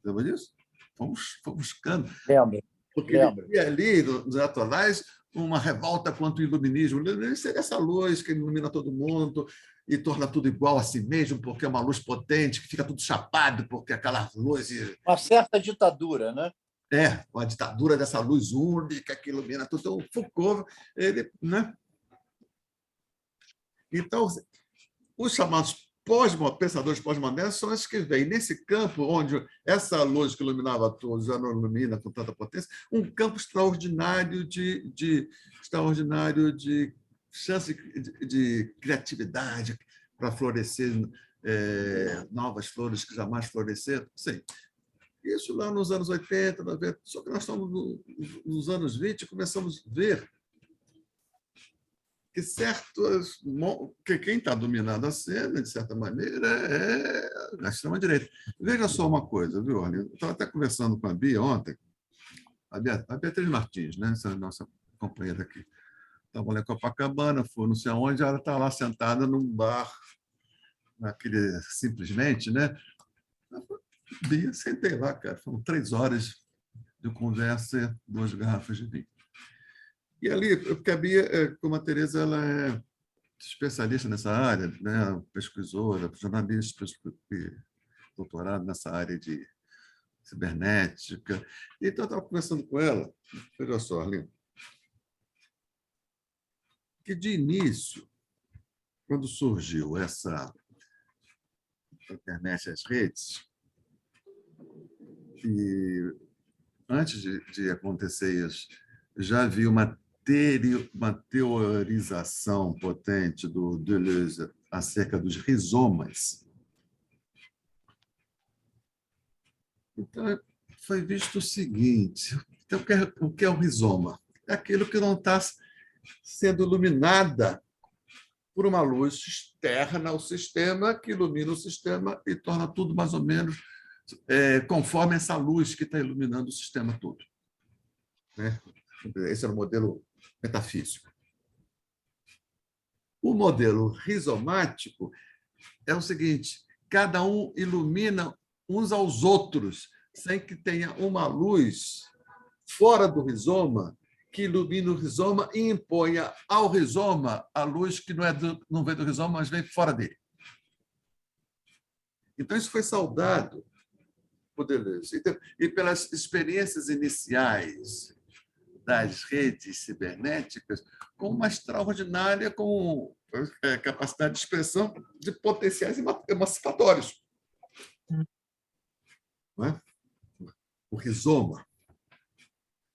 Lembra disso? Fomos buscando. Lembro. Porque ele via ali, nos Ayatollahs, uma revolta contra o iluminismo. Seria essa luz que ilumina todo mundo e torna tudo igual a si mesmo, porque é uma luz potente, que fica tudo chapado, porque aquela luz... Uma certa ditadura, né? Uma ditadura dessa luz única que ilumina tudo. Então, Foucault, ele... Né? Então, os chamados pensadores pós-modernos são esses que vêm nesse campo onde essa luz que iluminava todos já não ilumina com tanta potência, um campo extraordinário de chance de criatividade para florescer novas flores que jamais floresceram. Sim. Isso lá nos anos 80, 90, só que nós estamos nos anos 20 e começamos a ver que quem está dominando a cena, de certa maneira, é a extrema-direita. Veja só uma coisa, viu, Arlindo? Eu estava até conversando com a Bia ontem, a Beatriz Martins, né? Essa nossa companheira aqui. Estava lá em Copacabana, foi não sei aonde, ela está lá sentada num bar, naquele simplesmente, né? Bia, sentei lá, cara. Foram 3 horas de conversa, 2 garrafas de vinho. E ali, porque a Bia, como a Tereza, ela é especialista nessa área, né? Pesquisadora, jornalista, doutorado nessa área de cibernética. Então, eu estava conversando com ela, veja só, Arlindo, que de início, quando surgiu essa internet, as redes, e antes de acontecer isso, já havia uma teorização potente do Deleuze acerca dos rizomas. Então, foi visto o seguinte: então, o que é o rizoma? É aquilo que não está sendo iluminada por uma luz externa ao sistema, que ilumina o sistema e torna tudo mais ou menos conforme essa luz que está iluminando o sistema todo. Né? Esse é o modelo metafísico. O modelo rizomático é o seguinte: cada um ilumina uns aos outros, sem que tenha uma luz fora do rizoma que ilumina o rizoma e imponha ao rizoma a luz que não vem do rizoma, mas vem fora dele. Então, isso foi saudado por Deleuze. E pelas experiências iniciais das redes cibernéticas, com uma extraordinária capacidade de expressão de potenciais emancipatórios. Não é? O rizoma,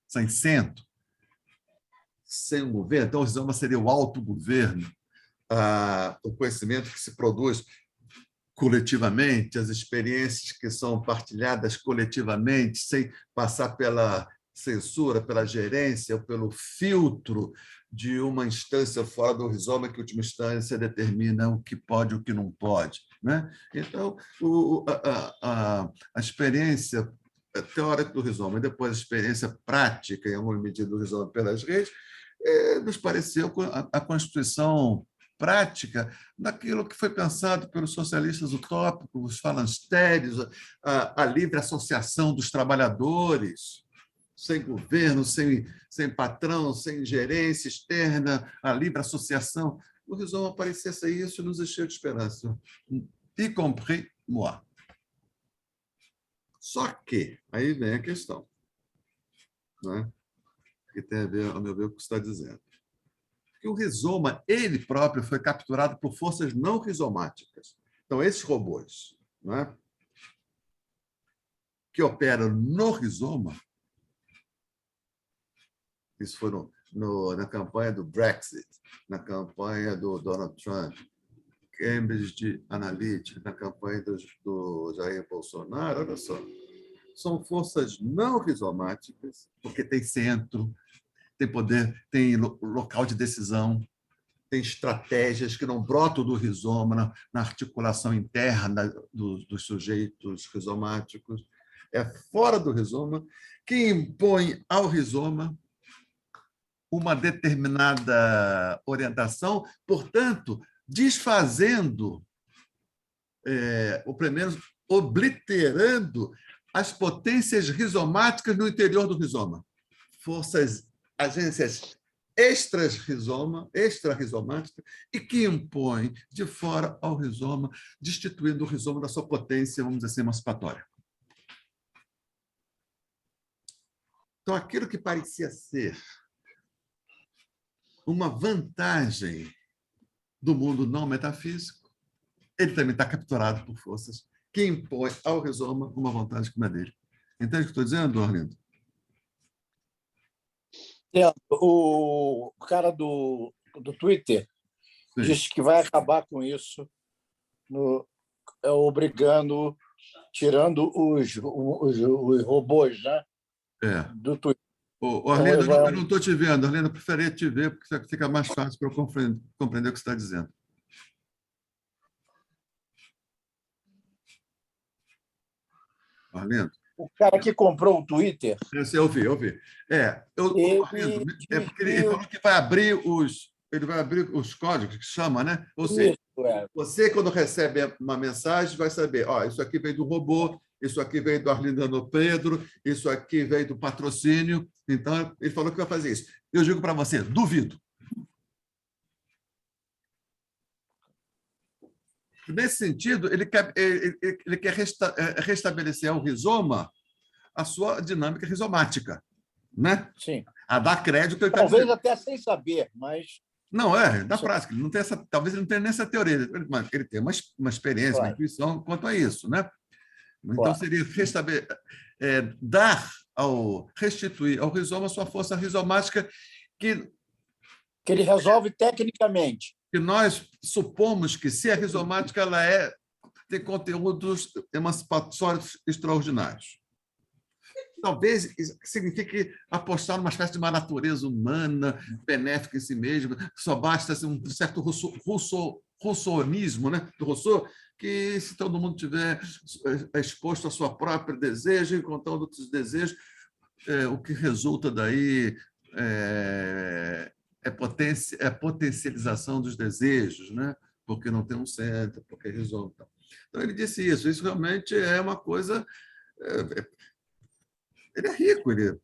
sem centro, sem um governo. Então, o rizoma seria o autogoverno, o conhecimento que se produz coletivamente, as experiências que são partilhadas coletivamente, sem passar censura, pela gerência, ou pelo filtro de uma instância fora do rizoma, que, em última instância, determina o que pode e o que não pode, né? Então, a experiência teórica do rizoma e depois a experiência prática, em alguma medida, do rizoma pelas redes, nos pareceu a constituição prática daquilo que foi pensado pelos socialistas utópicos, os falancérios, a livre associação dos trabalhadores, sem governo, sem patrão, sem gerência externa, a livre associação. O rizoma parecia ser isso e nos encheu de esperança, y compris moi. Só que, aí vem a questão, né? Que tem a ver, ao meu ver, com o que você está dizendo. Que o rizoma, ele próprio, foi capturado por forças não rizomáticas. Então, esses robôs, né, que operam no rizoma, isso foi na campanha do Brexit, na campanha do Donald Trump, Cambridge Analytica, na campanha do Jair Bolsonaro, olha só, são forças não rizomáticas, porque tem centro, tem poder, tem local de decisão, tem estratégias que não brotam do rizoma, na articulação interna dos sujeitos rizomáticos. É fora do rizoma que impõe ao rizoma uma determinada orientação, portanto, desfazendo, ou pelo menos obliterando, as potências rizomáticas no interior do rizoma. Agências extra-rizomáticas, e que impõem de fora ao rizoma, destituindo o rizoma da sua potência, vamos dizer assim, emancipatória. Então, aquilo que parecia ser uma vantagem do mundo não metafísico, ele também está capturado por forças que impõem ao rizoma uma vantagem como a dele. Entende o que estou dizendo, Arlindo? O cara do Twitter disse que vai acabar com isso, obrigando, tirando os robôs, né, do Twitter. Arlindo, eu não estou te vendo. Arlindo, eu preferia te ver, porque fica mais fácil para eu compreender o que você está dizendo. Arlindo? O cara que comprou o Twitter... Eu vi. Arlindo, porque ele falou que vai abrir os códigos, que chama, né? Ou seja, você, quando recebe uma mensagem, vai saber, isso aqui veio do robô, isso aqui veio do Arlindo Pedro, isso aqui veio do patrocínio. Então, ele falou que vai fazer isso. Eu digo para você, duvido. Nesse sentido, ele quer restabelecer ao rizoma a sua dinâmica rizomática, né? Sim. A dar crédito. Talvez até sem saber, mas... Não, da prática. Ele não tem talvez ele não tenha nessa teoria. Ele tem uma experiência, uma intuição quanto a isso, né? Então, seria restituir ao rizoma a sua força rizomática que ele resolve tecnicamente. Que nós supomos que, se é rizomática, ela tem conteúdos emancipatórios extraordinários. Talvez signifique apostar numa espécie de uma natureza humana, benéfica em si mesma, só basta um certo rousseauismo, né, do Rousseau, que, se todo mundo tiver exposto ao seu próprio desejo, encontrando outros desejos, o que resulta daí é potencialização dos desejos, né? Porque não tem um centro, porque resulta. Então, ele disse isso. Isso realmente é uma coisa... Ele é rico, ele é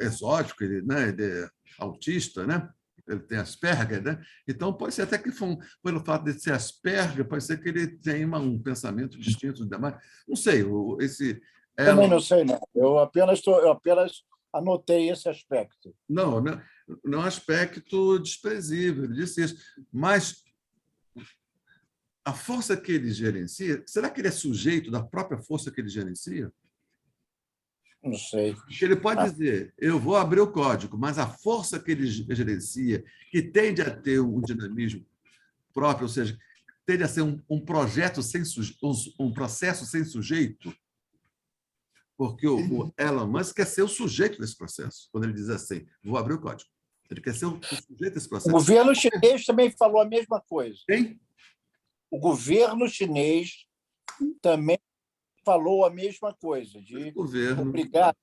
exótico, ele é autista, né? Ele tem Asperger, né? Então, pode ser até que, pelo fato de ser Asperger, pode ser que ele tenha um pensamento distinto dos demais. Não sei. Também não sei, não. Eu apenas anotei esse aspecto. Não é um aspecto desprezível, ele disse isso. Mas a força que ele gerencia, será que ele é sujeito da própria força que ele gerencia? Não sei. Porque ele pode dizer, eu vou abrir o código, mas a força que ele gerencia, que tende a ter um dinamismo próprio, ou seja, tende a ser um projeto sem um processo sem sujeito, Porque o Elon Musk quer ser o sujeito desse processo, quando ele diz assim, vou abrir o código. Ele quer ser o sujeito desse O processo. governo chinês também falou a mesma coisa. Quem? O governo chinês também falou a mesma coisa, de O governo. obrigar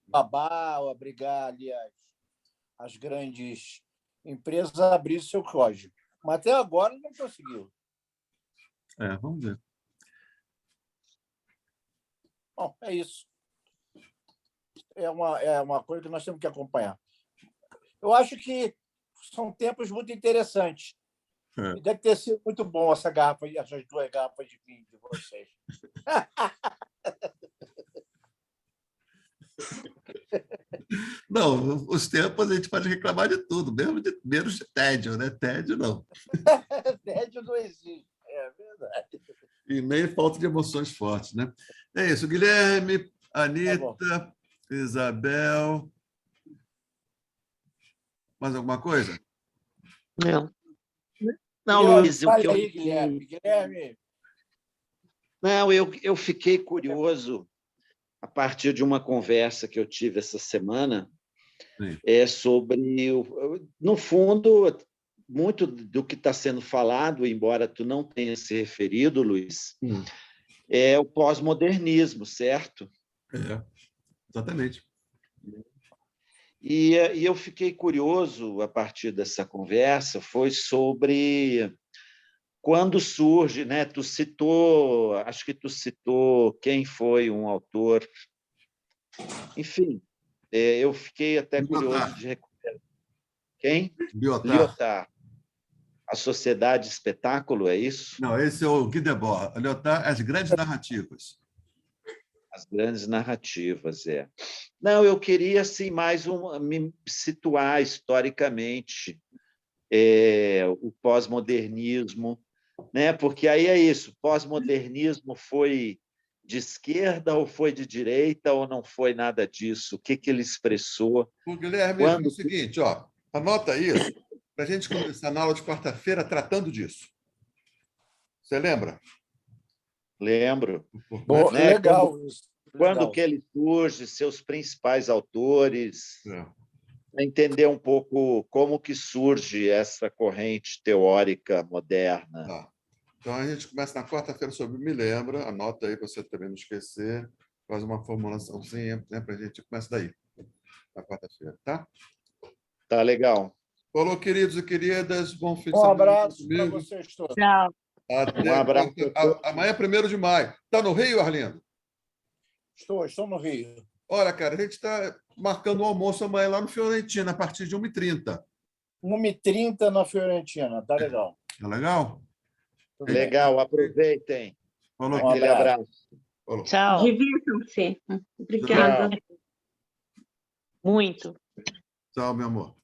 obrigar ali as grandes empresas a abrir seu código. Mas até agora não conseguiu. Vamos ver. Bom, é isso. É uma coisa que nós temos que acompanhar. Eu acho que são tempos muito interessantes. E deve ter sido muito bom essas 2 garrafas de vinho de vocês. Não, os tempos a gente pode reclamar de tudo, menos de tédio, né? Tédio não. Tédio não existe, é verdade. E nem falta de emoções fortes, né? É isso, Guilherme, Anita, Isabel. Mais alguma coisa? Não. Não, Luiz, o que eu... Guilherme. Não, eu fiquei curioso a partir de uma conversa que eu tive essa semana sobre, no fundo, muito do que está sendo falado, embora tu não tenha se referido, Luiz, é o pós-modernismo, certo? Exatamente. E eu fiquei curioso, a partir dessa conversa, foi sobre quando surge, né? Acho que tu citou quem foi um autor. Enfim, eu fiquei até curioso de recuperar. Quem? Lyotard. A Sociedade Espetáculo, é isso? Não, esse é o Guy Debord. Lyotard, As Grandes Narrativas. As Grandes Narrativas, Não, eu queria assim, me situar historicamente o pós-modernismo, né? Porque aí é isso, pós-modernismo foi de esquerda ou foi de direita ou não foi nada disso? O que ele expressou? Guilherme, é o seguinte, anota isso para a gente começar na aula de quarta-feira tratando disso. Você lembra? Lembro. Bom, né? Legal. Quando que ele surge, seus principais autores, entender um pouco como que surge essa corrente teórica moderna. Então, a gente começa na quarta-feira sobre Me Lembra, anota aí para você também não esquecer, faz uma formulaçãozinha, né, para a gente começar daí, na quarta-feira, tá? Tá legal. Falou, queridos e queridas, bom fim de semana. Um abraço para comigo. vocês todos. Tchau. Até Um abraço. Amanhã é 1º de maio. Está no Rio, Arlindo? Estou no Rio. Olha, cara, a gente está marcando um almoço amanhã lá no Fiorentina, a partir de 1h30. 1h30 na Fiorentina, tá legal. Tá legal? Legal, aproveitem. Falou, aquele abraço. Falou. Tchau. Divirtam-se. Obrigada. Muito. Tchau, meu amor.